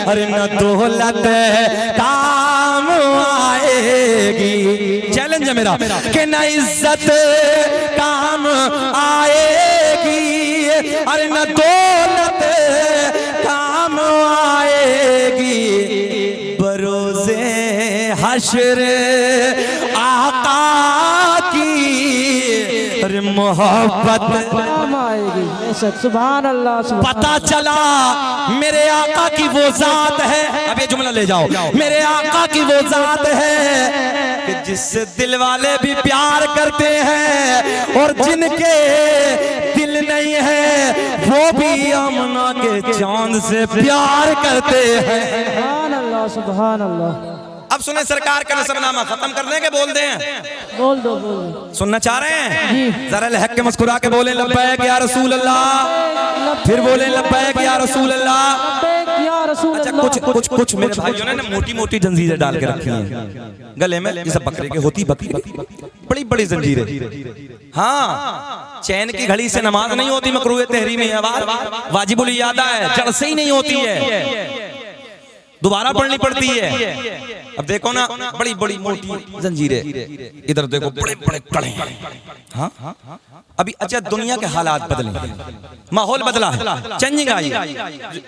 और न दौलत काम आएगी। चैलेंज है मेरा कि न इज्जत काम आएगी और न दौलत काम आएगी। बरोज़े हश्र आका की मोहब्बत काम आएगी। बेशक, सुभान अल्लाह, सुभान पता चला मेरे आका की वो जात है। अब ये जुमला ले जाओ, मेरे आका की वो जात है कि जिससे दिल वाले भी प्यार करते हैं और जिनके दिल नहीं है वो भी आमना के चांद से प्यार करते हैं। सुभान अल्लाह, सुभान अल्लाह। अब सुने, सरकार का नसबनामा खत्म करने के बोल दें, बोल दो, बोल दो। सुनना चाह रहे हैं? जरा लहक के मुस्कुरा के बोले लब्बैक या रसूल अल्लाह, फिर बोले लब्बैक या रसूल अल्लाह। या रसूल अच्छा, अल्लाह। कुछ मेरे भाइयों ने ना मोटी मोटी जंजीरें डाल के रखी हैं गले में, जैसे बकरे के होती, बड़ी बड़ी जंजीरें। हाँ, चैन की घड़ी से नमाज नहीं होती, मकरूह तहरीमी है, वाजिबुल इयादा है, जड़ से ही नहीं होती है, दोबारा पढ़नी पड़ती है। अब देखो ना, बड़ी बड़ी मोटी जंजीरें, इधर देखो बड़े बड़े कड़े। हाँ, अभी अच्छा दुनिया के हालात बदले, माहौल बदला है, चेंजिंग आई।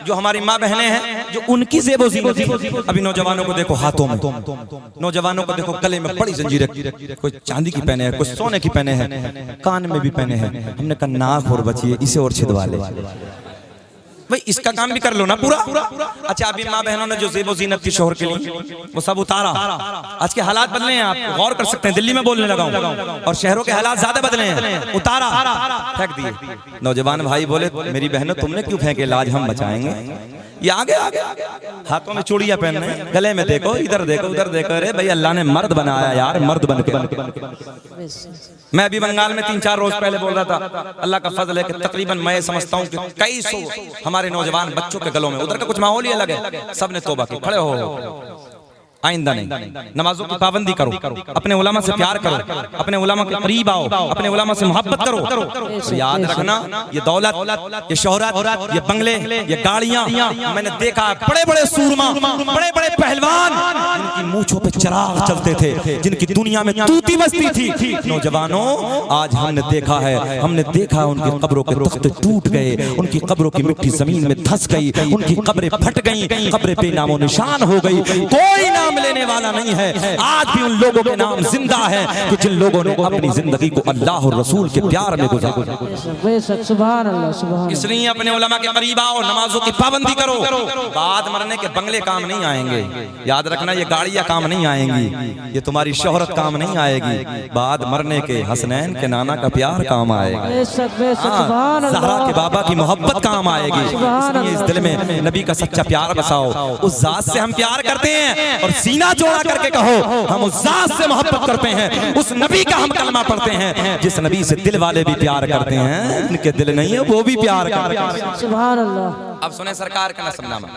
जो हमारी माँ बहनें हैं, जो उनकी ज़ेबो ज़ीनत थी, अभी नौजवानों को देखो हाथों में, नौजवानों को देखो गले में बड़ी जंजीरें, कोई चांदी की पहने है, कोई सोने की पहने हैं, कान में भी पहने हैं। हमने कहा नाक और बचिए, इसे और छिदवा ले भाई, इसका काम भी कर लो ना पूरा। अच्छा, अभी माँ बहनों ने जो ज़ेबो ज़ीनत थी शोहर के लिए, वो सब उतारा। आज के हालात बदले हैं, आप गौर कर सकते हैं। दिल्ली में बोलने लगा हूँ, और शहरों के हालात ज्यादा बदले हैं। उतारा, फेंक दिए। नौजवान भाई बोले, मेरी बहनों तुमने क्यों फेंके, लाज हम बचाएंगे। ये आगे हाथों में चूड़ियां पहन रहे हैं, गले में देखो, इधर देखो, उधर देखो। अरे भाई, अल्लाह ने मर्द बनाया यार, मर्द बन के। मैं अभी बंगाल में 3-4 रोज पहले बोल रहा था, अल्लाह का फजल है कि तकरीबन मैं समझता हूँ कि कई सौ हमारे नौजवान बच्चों के गलों में, उधर का कुछ माहौल ही अलग है, सबने तौबा की, खड़े हो आइंदा नहीं, नमाजों की पाबंदी करो, अपने उलमा से प्यार करो, अपने उलमा के करीब आओ, अपने उलमा से मोहब्बत करो। तो याद रखना, ये दौलत, ये शोहरत, ये बंगले, ये गाड़ियां, मैंने देखा बड़े बड़े सूरमा, बड़े बड़े पहलवान, जिनकी मूंछों पे चिराग चलते थे, जिनकी दुनिया में तूती बजती थी। नौजवानों, आज हमने देखा उनकी कब्रों के तख्ते टूट गए, उनकी कब्रों की मिट्टी जमीन में धंस गई, उनकी कब्रें फट गई, कब्रें पे नामो निशान हो गई, कोई नाम लेने वाला नहीं है। आज भी उन लोगों के नाम जिंदा है कि जिन लोगों ने अपनी जिंदगी को अल्लाह और रसूल के प्यार में गुजारा। बेशक, सुभान अल्लाह, सुभान। इसलिए अपने उलमा के करीब आओ, नमाजों की पाबंदी करो। बाद मरने के बंगले काम नहीं आएंगे, याद रखना, ये गाड़ियां काम नहीं आएंगी, ये तुम्हारी शोहरत काम नहीं आएगी। बाद मरने के हसनैन के नाना का प्यार काम आएगा, बेशक, बेशक, सुभान अल्लाह। ज़हरा के बाबा की मोहब्बत काम आएगी। इसलिए इस दिल में नबी का सच्चा प्यार बसाओ। उस जात से हम प्यार करते हैं, और सीना जोड़ा करके कहो, हम उस जात से मोहब्बत करते हैं, उस नबी का हम कलमा पढ़ते हैं, जिस नबी से दिल वाले भी प्यार करते हैं, इनके दिल नहीं है वो भी प्यार करते हैं। सुभान अल्लाह। अब सुने सरकार का नसबनामा।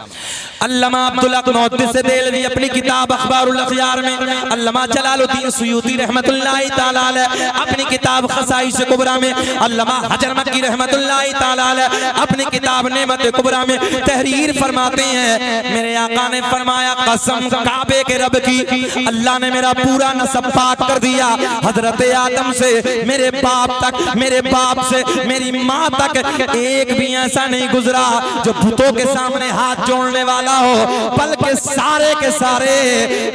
अल्लामा अब्दुल हक मुहद्दिस देलवी अपनी किताब अखबारुल अखयार में, अल्लामा जलालुद्दीन सुयूती रहमतुल्लाहि तआला अलैह अपनी किताब खसाइस कुबरा में, अल्लामा हजर मक्की रहमतुल्लाहि तआला अलैह अपनी किताब नेमत कुबरा में तहरीर फरमाते हैं, मेरे आका ने फरमाया, कसम काबे के रब की, अल्लाह ने मेरा पूरा नसब पाक कर दिया, हजरत आदम से मेरे बाप तक, मेरे बाप से मेरी माँ तक एक भी ऐसा नहीं गुजरा जो भूतों के सामने हाथ जोड़ने वाला हो, बल्कि सारे के सारे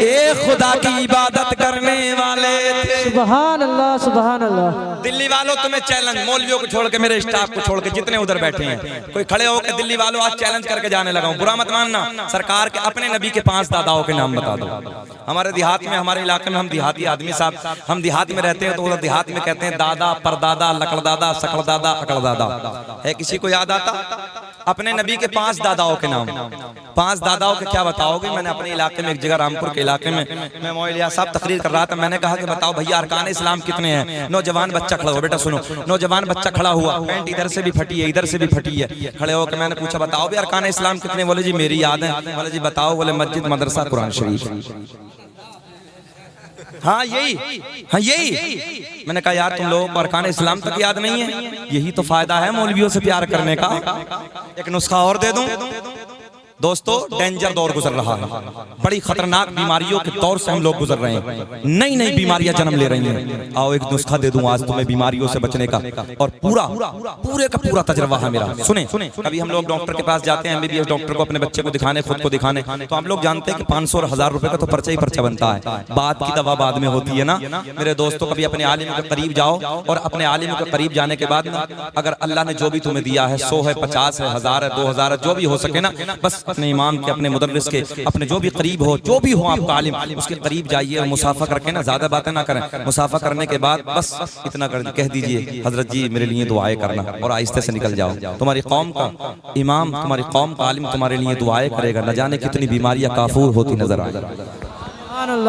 एक खुदा की इबादत करने वाले थे। सुभान अल्लाह, सुभान अल्लाह। दिल्ली वालों, तुम्हें चैलेंज, मौलवियों को छोड़ के, मेरे स्टाफ को छोड़ के, जितने उधर बैठे हैं, कोई खड़े होकर दिल्ली वालों आज चैलेंज करके जाने लगा हूं, बुरा मत मानना। सरकार के अपने नबी के 5 दादाओं के नाम बता दो। हमारे देहात में, हमारे इलाके में, हम देहाती आदमी साहब, हम देहात में रहते हैं, तो उधर देहात में कहते हैं दादा, परदादा, लकड़दादा, सकड़दादा, अकड़दादा। है किसी को याद आता अपने नबी के 5 दादाओं के नाम? 5 दादाओं के क्या बताओगे? मैंने अपने इलाके में, एक जगह रामपुर के इलाके में, मैं मोइलिया साहब तकरीर कर रहा था, मैंने कहा कि बताओ भैया अरकान इस्लाम कितने हैं? नौजवान बच्चा खड़ा हुआ, बेटा सुनो, नौजवान बच्चा खड़ा हुआ, पैंट इधर से भी फटी है, इधर से भी फटी है, खड़े होकर मैंने पूछा बताओ भी अरकान इस्लाम कितने? बोले जी मेरी याद है। बोले जी बताओ? बोले मस्जिद, मदरसा, कुरान शरीफ। हाँ यही। मैंने कहा यार तुम लोगों को अरकान इस्लाम तक याद नहीं है? यही तो फायदा है मौलवियों से प्यार करने का। एक नुस्खा और दे दूं, दोस्तों डेंजर दौर गुजर रहा है, बड़ी खतरनाक बीमारियों के दौर से हम लोग गुजर रहे हैं, नई नई बीमारियां जन्म ले रही हैं। आओ एक नुस्खा दे दूं आज तुम्हें बीमारियों से बचने का, और पूरे का पूरा तजर्बा है मेरा। सुने, कभी हम लोग डॉक्टर के पास जाते हैं, एमबीबीएस डॉक्टर को, अपने बच्चे को दिखाने, खुद को दिखाने, तो हम लोग जानते हैं कि 500 और 1000 रुपए का तो पर्चा ही पर्चा बनता है, बाद की दवा बाद में होती है ना। मेरे दोस्तों, कभी अपने आलिम के करीब जाओ, और अपने आलिम के करीब जाने के बाद अगर अल्लाह ने जो भी तुम्हें दिया है, 100 है, 50 है, 1000 है, 2000 है, जो भी हो सके ना, बस अपने इमाम के, अपने मुदर्रिस के, अपने जो भी करीब हो, जो भी हो आपका आलिम, उसके करीब जाइए और मुसाफा करके ना, ज्यादा बातें ना करें, मुसाफा करने के बाद बस इतना कह दीजिए, हजरत जी मेरे लिए दुआएं करना, और आहिस्ते से निकल जाओ। तुम्हारी कौम का इमाम, तुम्हारी कौम का आलिम तुम्हारे लिए दुआएं करेगा, न जाने कितनी बीमारियां काफूर होती नजर आए।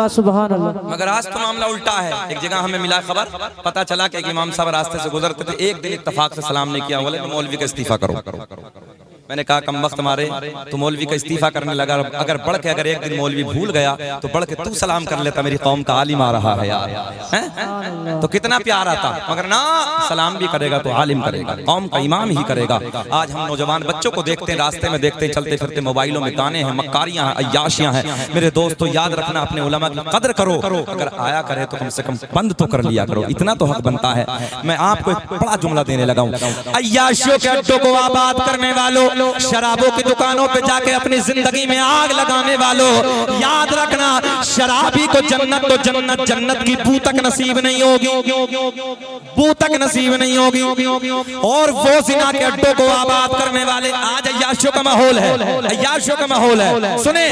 सुभान अल्लाह। मगर आज तो मामला उल्टा है। एक जगह हमें मिला खबर, पता चला कि एक इमाम साहब रास्ते से गुजरते थे, एक दिन इत्तेफाक से सलाम नहीं किया, बोले मौलवी का इस्तीफा करो। मैंने कहा कम वक्त मारे, तो मौलवी का इस्तीफा करने लगा। अगर बढ़ के अगर एक दिन मौलवी भूल गया तो बढ़ के तू सलाम कर लेता, मेरी कौम का आलिम आ रहा है यार, हैं? तो कितना प्यार आता। मगर ना, सलाम भी करेगा तो आलिम करेगा, कौम का इमाम ही करेगा। आज हम नौजवान बच्चों को देखते हैं, रास्ते में देखते हैं, चलते फिरते मोबाइलों में गाने हैं, मक्कारियां हैं, अय्याशियां हैं। मेरे दोस्तों याद रखना, अपने उलमा की कदर करो, अगर आया करे तो कम से कम बंद तो कर लिया करो, इतना तो हक बनता है। मैं आपको एक बड़ा जुमला देने लगा हूं, अय्याशियों के अड्डों को आबाद करने वालों, शराबों की दुकानों पे जाके अपनी जिंदगी में आग लगाने वालों, याद रखना, शराबी को जन्नत तो जन्नत, जन्नत की बू तक नसीब नहीं होगी, बू तक नसीब नहीं होगी। और वो जिना के अड्डों को आबाद करने वाले, आज अय्याशियों का माहौल है, अय्याशियों का माहौल है। सुने,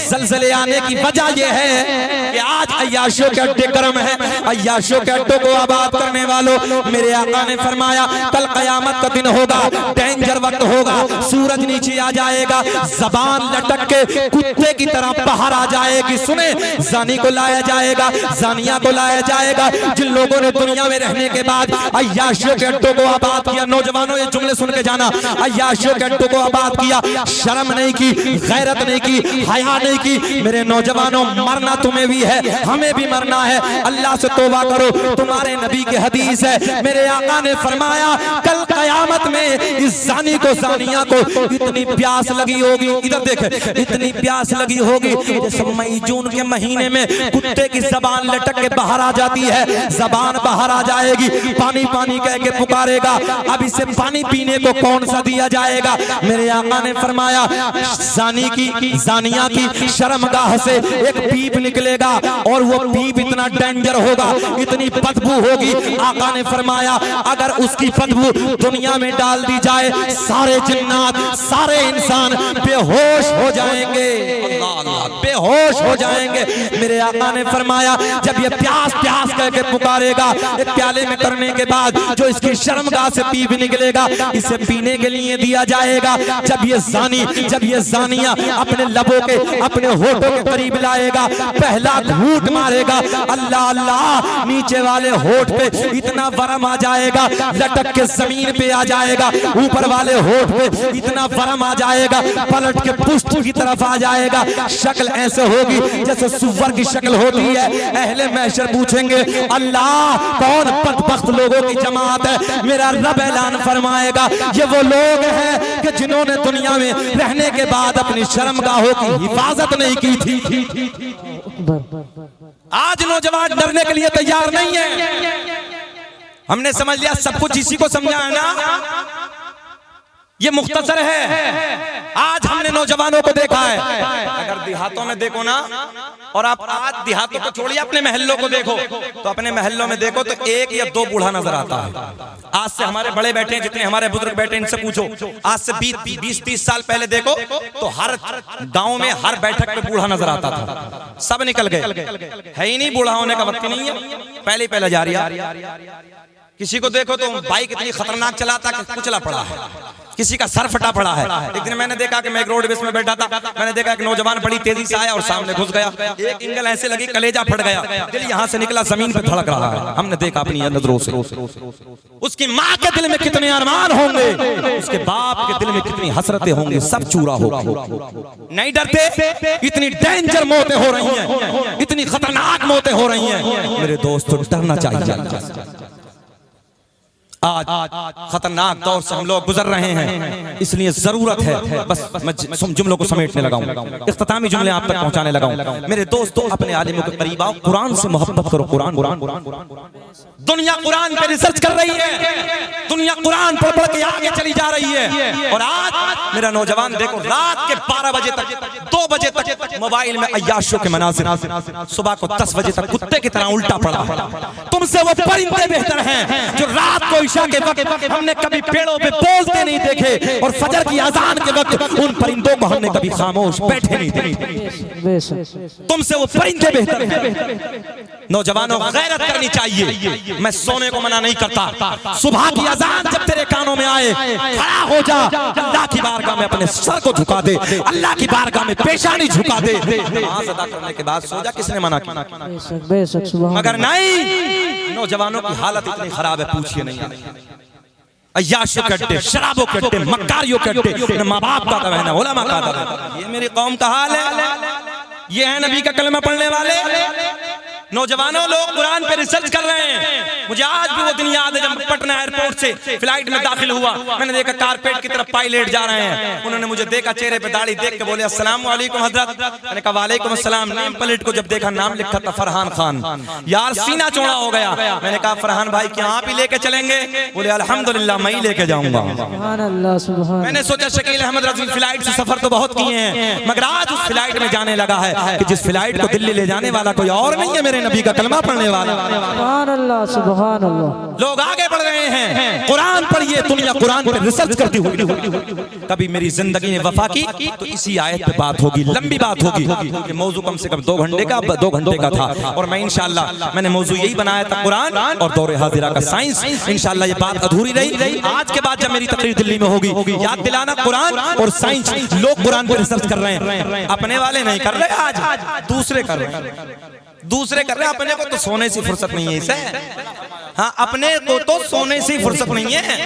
ज़लज़ले आने की वजह यह है कि आज अय्याशियों के अड्डे गर्म है। अय्याशियों के अड्डों को आबाद करने वालों, मेरे आका ने फरमाया कल कयामत का दिन होगा, डेंजर वक्त होगा, सूरज नीचे आ जाएगा, जबान लटक के कुत्ते की तरह बाहर आ जाएगी। सुने, जानी को लाया जाएगा, जानिया को लाया जाएगा, जिन लोगों ने दुनिया में रहने के बाद अय्याशियों के अड्डों को आबाद किया। नौजवानों ये जुमले सुन के जाना, अय्याशियों के अड्डों को आबाद किया, शर्म नहीं की, गैरत नहीं की, हया नहीं की। मेरे नौजवानों, मरना तुम्हें भी है, हमें भी मरना है, अल्लाह से तौबा करो। तुम्हारे नबी की हदीस है, मेरे आका ने फरमाया कल कयामत में इस जानी को, जानिया को इतनी प्यास लगी होगी, इधर देखे, इतनी प्यास लगी होगी जैसे मई जून के महीने में कुत्ते की जबान लटक के बाहर आ जाती है, जबान बाहर आ जाएगी, पानी पानी कह के पुकारेगा। अब इसे पानी पीने को कौन सा दिया जाएगा? मेरे आका ने फरमाया जानी की, जानिया की शर्मगाह से एक पीप निकलेगा, और वो पीप इतना डेंजर होगा, इतनी बदबू होगी। आका ने फरमाया अगर उसकी बदबू दुनिया में डाल दी जाए, सारे जिन्नात, सारे इंसान बेहोश हो जाएंगे, बेहोश हो जाएंगे। मेरे आका ने फरमाया जब ये प्यास प्यास करके पुकारेगा, एक प्याले में करने के बाद जो इसकी शर्मगाह से पीप निकलेगा, इसे पीने के लिए दिया जाएगा। जब ये जानी, जब ये जानिया अपने लबों के, अपने होठों के करीब लाएगा, पहला घूंट मारेगा, अल्लाह अल्लाह, नीचे वाले होठ पे इतना वरम आ जाएगा, लटक के जमीन पे आ जाएगा, ऊपर वाले होठ पे इतना वरम आ जाएगा, पलट के पुष्ट की तरफ आ जाएगा। शक्ल ऐसे होगी जैसे सुअर की शक्ल होती है। अहले महशर पूछेंगे अल्लाह कौन बदबख्त लोगों की जमात है? मेरा रब ऐलान फरमाएगा ये वो लोग हैं कि जिन्होंने दुनिया में रहने के बाद अपनी शर्मगाहों की हिफाजत नहीं की थी। आज नौजवान डरने के लिए तैयार नहीं है। हमने समझ लिया सब कुछ इसी को समझा है ना, ये मुख्तसर है। आज हमने नौजवानों को देखा है, अगर देहातों में देखो ना, और आप आज देहातों को छोड़िए अपने महल्लों को देखो, तो अपने महल्लों में देखो तो एक या दो बूढ़ा नजर आता है। आज से हमारे बड़े बैठे हैं, जितने हमारे बुजुर्ग बैठे हैं, इनसे पूछो आज से 20-30 साल पहले देखो तो हर गांव में हर बैठक पे बूढ़ा नजर आता था। सब निकल गए, है ही नहीं, बूढ़ा होने का वक्त नहीं है, पहले ही पहले जा रही है। किसी को देखो तो बाइक इतनी खतरनाक चलाता कि कुचला पड़ा है, किसी का सर फटा पड़ा है। एक दिन मैंने देखा कि मैं एक रोडवेज में बैठा था, मैंने देखा एक नौजवान बड़ी तेजी से आया और सामने घुस गया, एक इंगल ऐसे लगी, कलेजा फट गया, दिल यहाँ से निकला, जमीन पे धड़क रहा है। हमने देखा अपनी नजरों से। उसकी माँ के दिल में कितने अरमान होंगे, उसके बाप के दिल में कितनी हसरतें होंगी, सब चूरा होगा। नहीं डरते, इतनी डेंजर मौतें हो रही हैं, इतनी खतरनाक मौतें हो रही हैं। मेरे दोस्तों डरना चाहिए। आज खतरनाक दौर से हम लोग गुजर रहे हैं, इसलिए जरूरत है, बस मैं जुमलों को समेटने लगा हूं, इख्तितामी जुमले आप तक पहुंचाने लगा हूं। मेरे दोस्तों, अपने आलिमों के करीब आओ, कुरान से मोहब्बत करो। कुरान दुनिया कुरान पे रिसर्च कर रही है, दुनिया कुरान पढ़ पढ़ के आगे चली जा रही है। और आज मेरा नौजवान देखो, रात के 12 बजे तक 2 बजे तक मोबाइल में अय्याशों के मनासिर, सुबह को 10 बजे तक कुत्ते की तरह उल्टा पड़ा। तुमसे वो परिंदे बेहतर हैं जो रात को ईशा के वक्त हमने कभी पेड़ों पे बोलते नहीं देखे, और फजर की अजान के वक्त उन परिंदों को हमने कभी खामोश बैठे नहीं देखे। तुमसे वो परिंदे बेहतर हैं। नौजवानों, गैरत करनी चाहिए। मैं सोने को मना नहीं करता, सुबह की अजान जब तेरे कानों में आए, खड़ा हो जा, अल्लाह की बारगाह में अपने सर को झुका दे, अल्लाह की बारगाह में पेशानी झुका दे, नमाज अदा करने के बाद सो जा। किसने मना किया? मगर नहीं, नौजवानों की हालत इतनी खराब है, पूछिए नहीं। अय्याशों के अड्डे, शराबों के अड्डे, मक्कारियों के अड्डे, न माँ बाप का दवा है, न उलमा का दवा है। ये मेरी कौम का हाल है। ये है नबी का कलमा पढ़ने वाले नौजवानों। लोग कुरान पे रिसर्च कर रहे हैं। मुझे आज भी वो दिन याद है जब पटना एयरपोर्ट से फ्लाइट में दाखिल हुआ, मैंने देखा कारपेट की तरफ पायलट जा रहे हैं। उन्होंने मुझे देखा, चेहरे पे दाढ़ी देख के बोले अस्सलाम वालेकुम हजरत। मैंने कहा वालेकुम अस्सलाम। नेम प्लेट को जब देखा, नाम लिखा था फरहान खान। यार सीना चौड़ा हो गया। मैंने कहा फरहान भाई क्या आप ही लेके चलेंगे? बोले अल्हम्दुलिल्लाह मैं ही लेके जाऊंगा। मैंने सोचा शकील अहमद रज़ी फ्लाइट से सफर तो बहुत किए हैं, मगर आज उस फ्लाइट में जाने लगा है कि जिस फ्लाइट को दिल्ली ले जाने वाला कोई और नहीं है, मेरे नबी का कलमा पढ़ने वाला। सुभान अल्लाह, सुभान अल्लाह। लोग आगे बढ़ रहे हैं, कुरान पढ़िए, दुनिया कुरान पर रिसर्च करती होगी। कभी मेरी जिंदगी में वफा की तो इसी आयत पे बात होगी, लंबी बात होगी, क्योंकि मौजू कम से कम 2 घंटे का था। और मैं इंशाअल्लाह, मैंने मौजू यही बनाया था, कुरान और दौरे हाजिरा का साइंस। इंशाअल्लाह ये बात अधूरी रही। आज के बाद जब मेरी तकरीर दिल्ली में होगी, याद दिलाना कुरान और साइंस। लोग कुरान पर रिसर्च कर रहे हैं, अपने वाले नहीं कर रहे, आज दूसरे कर रहे हैं। अपने को तो सोने से फुर्सत नहीं है इसे। हाँ, अपने को तो सोने से फुर्सत नहीं है।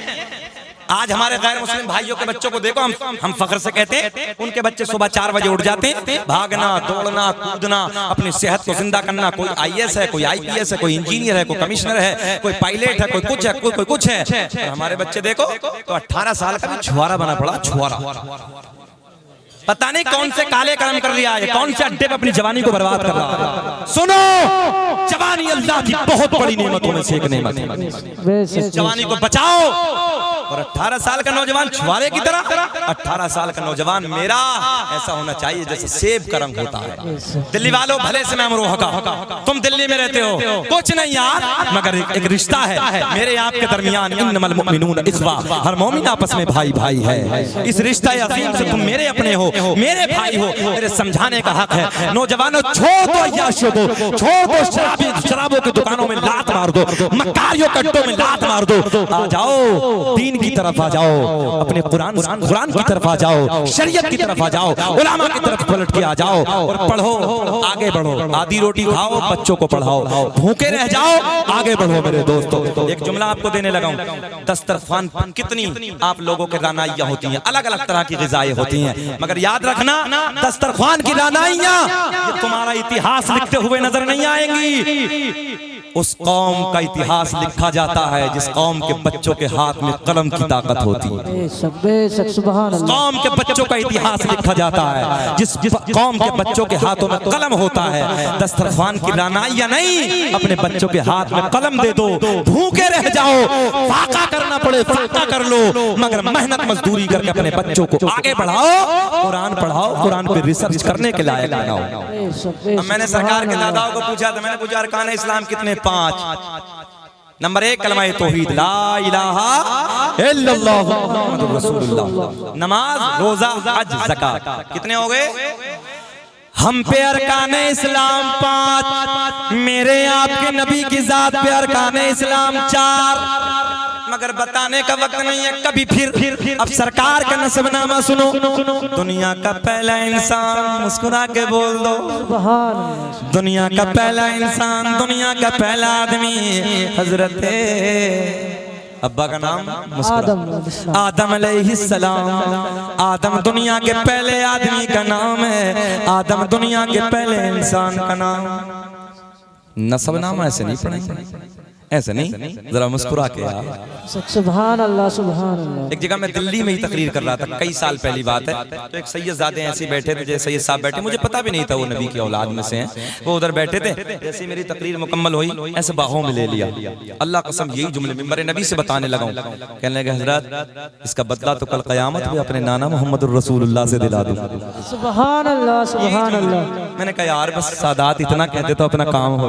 आज हमारे गैर मुस्लिम भाइयों के बच्चों को देखो, हम फख्र से कहते हैं उनके बच्चे सुबह 4 बजे उठ जाते हैं, भागना, दौड़ना, कूदना, अपनी सेहत को जिंदा करना। कोई IAS है, कोई IPS है, कोई इंजीनियर है, कोई कमिश्नर है, कोई पायलट है, कोई कुछ है, कोई कुछ है। और हमारे बच्चे देखो तो 18 साल का भी छुआरा बना पड़ा। छुआरा पता नहीं कौन से काले कर्म कर लिया है, कौन से अड्डे पे अपनी जवानी को बर्बाद कर रहा है। सुनो, जवानी अल्लाह की बहुत बड़ी नेमतों में से एक नेमत है। इस जवानी को बचाओ। और 18 साल का नौजवान छुआरे की तरह, 18 साल का नौजवान मेरा ऐसा होना चाहिए जैसे सेब का रंग होता है। दिल्ली वालों, भले से मैं अमरोहा का, तुम दिल्ली में रहते हो, कुछ नहीं यार, मगर एक रिश्ता है मेरे आपके दरमियान। इन्नमल मुमिनून इख्वा, हर मोमिन आपस में भाई भाई है। इस रिश्ता अज़ीम से तुम मेरे अपने हो, मेरे भाई हो, मेरे समझाने का हक है। नौजवानों, छोड़ दो अय्याशियों को, छोड़ दो शराबों की दुकानों में लात मार दो, मक्कारियों के अड्डों में लात मार दो। आ जाओ दीन की तरफ, आ जाओ अपने कुरान की तरफ, आ जाओ शरीयत की तरफ, आ जाओ उलमा की तरफ पलट के आ जाओ और पढ़ो, आगे बढ़ो। आधी रोटी खाओ, बच्चों को पढ़ाओ, भूखे रह जाओ, आगे बढ़ो मेरे दोस्तों। एक जुमला आपको देने लगा हूं, दस्तरखान पर कितनी आप लोगों के रानाइयां होती हैं, अलग अलग तरह की ग़िज़ाएं होती हैं, मगर याद रखना दस्तरखान की रानाइयां ये तुम्हारा इतिहास लिखते हुए नजर नहीं आएंगी। उस कौम का इतिहास लिखा जाता है जिस कौम के बच्चों के हाथ में कलम की ताकत होती है। कौम के बच्चों का इतिहास लिखा जाता है जिस कौम के बच्चों के हाथों में कलम होता है। दस्तरखान की रानाइयां नहीं, अपने बच्चों के हाथ में कलम दे दो, भूखे रह जाओ, फाका करना पड़े फाका कर लो, मगर मेहनत मजदूरी करके अपने बच्चों को आगे बढ़ाओ, कुरान पढ़ाओ, कुरान पे रिसर्च करने के लायक बनाओ। मैंने सरकार के दादाओं को पूछा था, मैंने पूछा अरकान इस्लाम कितने? 5। नंबर 1 कलमा तौहीद, ला इलाहा इल्लल्लाह मुहम्मदुर रसूलुल्लाह। नमाज, रोजा, हज, ज़कात, कितने हो गए? हम पे अरकान इस्लाम 5, मेरे आपके नबी की जात पे अरकान इस्लाम 4, मगर बताने का वक्त नहीं है। कभी फिर अब सरकार का नसबनामा सुनो। दुनिया का पहला इंसान, मुस्कुरा के बोल दो, दुनिया का पहला इंसान, दुनिया का पहला आदमी हजरत अब्बा का नाम आदम अलैहिस्सलाम। आदम दुनिया के पहले आदमी का नाम है, आदम दुनिया के पहले इंसान का नाम। नसबनामा ऐसे नहीं पढ़ेंगे, ऐसे नहीं, जरा मुस्कुरा के यार। सुभान अल्लाह सुभान अल्लाह। एक जगह मैं दिल्ली में ही तकरीर कर रहा था, कई साल पहली बात है। तो एक सैयदजादे ऐसे बैठे थे, जैसे सैयद साहब बैठे, मुझे पता भी नहीं था वो नबी की औलाद में से हैं। वो उधर बैठे थे, जैसे मेरी तकरीर मुकम्मल हुई ऐसे बाहों में ले लिया, अल्लाह कसम यही जुमले मिंबर नबी से बताने लगा। कहने लगे हजरत इसका बदला तो कल क़यामत में अपने नाना मोहम्मद रसूलुल्लाह से दिला दूं। सुभान अल्लाह सुभान अल्लाह। मैंने कहा यार बस सादात इतना कहते तो अपना काम हो,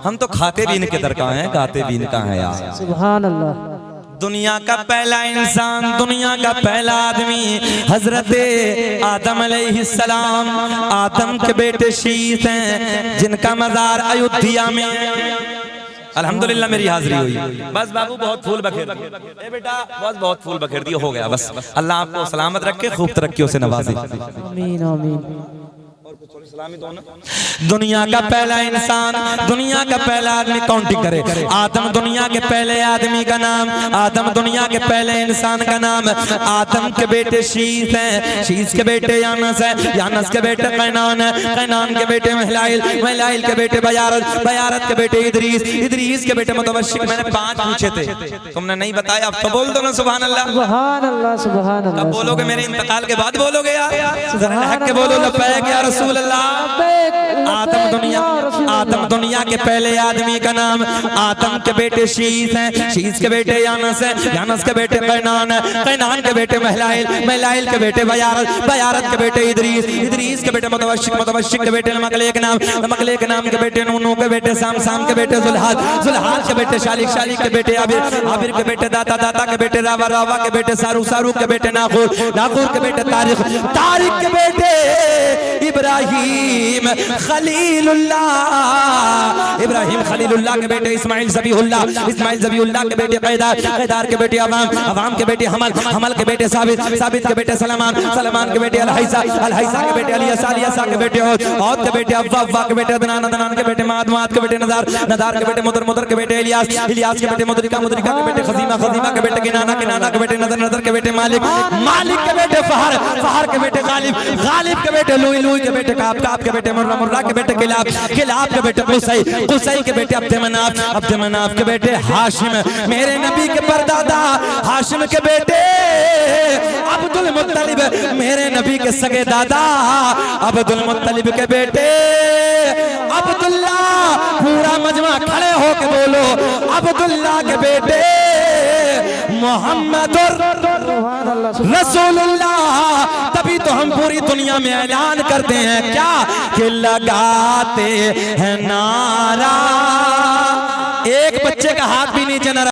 हम तो खाते भी इनके दर का हैं, गाते भी इनका है यार। सुभान अल्लाह। दुनिया का पहला इंसान, दुनिया का पहला आदमी हजरत आदम अलैहिस्सलाम, आदम के बेटे शीश हैं जिनका मजार अयोध्या में। अल्हम्दुलिल्लाह मेरी हाजिरी हुई। बस बाबू बहुत फूल बखेर दिए, बेटा बस बहुत फूल बखेर दिए, हो गया बस। अल्लाह आपको सलामत रखे, खूब तरक्कियों से नवाजे। आमीन आमीन। दुनिया का पहला इंसान, दुनिया का पहला आदमी, काउंटिंग करे। आदम दुनिया के पहले आदमी का नाम, आदम दुनिया के पहले इंसान का नाम। आदम के बेटे शीश हैं, शीश के बेटे यानस है, यानस के बेटे कैनान है, कैनान के बेटे महलाइल, महलाइल के बेटे बयारत, बयारत के बेटे इदरीस, इदरीस के बेटे मुतवश्शिक। मैंने 5 पूछे थे, तुमने नहीं बताया, अब तो बोल दो ना सुभान अल्लाह। सुभान अल्लाह सुभान अल्लाह। कब बोलोगे? मेरे इंतकाल के बाद बोलोगे यार, जरा हक के बोलो लब्बैक या रसूल अल्लाह। आदम दुनिया के पहले आदमी का नाम, आदम के बेटे शीश हैं, शीश के बेटे यानस है, यानस के बेटे कैनान है, कैनान के बेटे महलाइल, महलाइल के बेटे बयारत, बयारत के बेटे इदरीस, इदरीस के बेटे मुतवश्शिक, मुतवश्शिक के बेटे नमकलेक नाम, नमकलेक नाम के बेटे नूनू के बेटे साम, साम के बेटे जुल्हाद, जुल्हाद के बेटे शालिक, शालिक के बेटे आबिर, आबिर के बेटे दाता, दाता के बेटे रावा, रावा के बेटे सारू, सारू के बेटे नाखूर, नाखूर के बेटे तारिक, तारिक के बेटे इब्राहिम खलीलुल्लाह, इब्राहिम खलीलुल्लाह के बेटे इस्माइल ज़बीहुल्लाह, इस्माइल ज़बीहुल्लाह के बेटे कैदार, कैदार के बेटे अवाम, अवाम के बेटे हमल, हमल के बेटे साबित, साबित के बेटे सलमान, सलमान के बेटे अलहैसा, अलहैसा के बेटे अलियासा, अलियासा के बेटे औद के बेटे अव्वा, अव्वा के बेटे अदनान, अदनान के बेटे माद, माद के बेटे नज़ार, नज़ार के बेटे मुदर, मुदर के बेटे इलियास, इलियास के बेटे मुदरिका, मुदरिका के बेटे खजीमा, खजीमा के बेटे किनाना, किनाना के बेटे नज़र, नज़र के बेटे मालिक, मालिक के बेटे फहर, फहर के बेटे गालिब, गालिब के बेटे लुई, लुई के बेटे काब, काब के बेटे मुर्रा, मुर्रा के बेटे किलाब, किलाब के बेटे कुसै, कुसै के बेटे अब्द मनाफ, अब्द मनाफ के बेटे हाशिम, मेरे नबी के परदादा हाशिम के बेटे अब्दुल मुत्तलिब, मेरे नबी के सगे दादा अब्दुल मुत्तलिब के बेटे अब्दुल्ला। पूरा मजमा खड़े होके बोलो, अब्दुल्ला के बेटे मोहम्मदुर रसूलुल्लाह। तभी तो हम पूरी दुनिया में ऐलान करते हैं क्या कि लगाते हैं नारा। एक बच्चे का हाथ भी नीचे न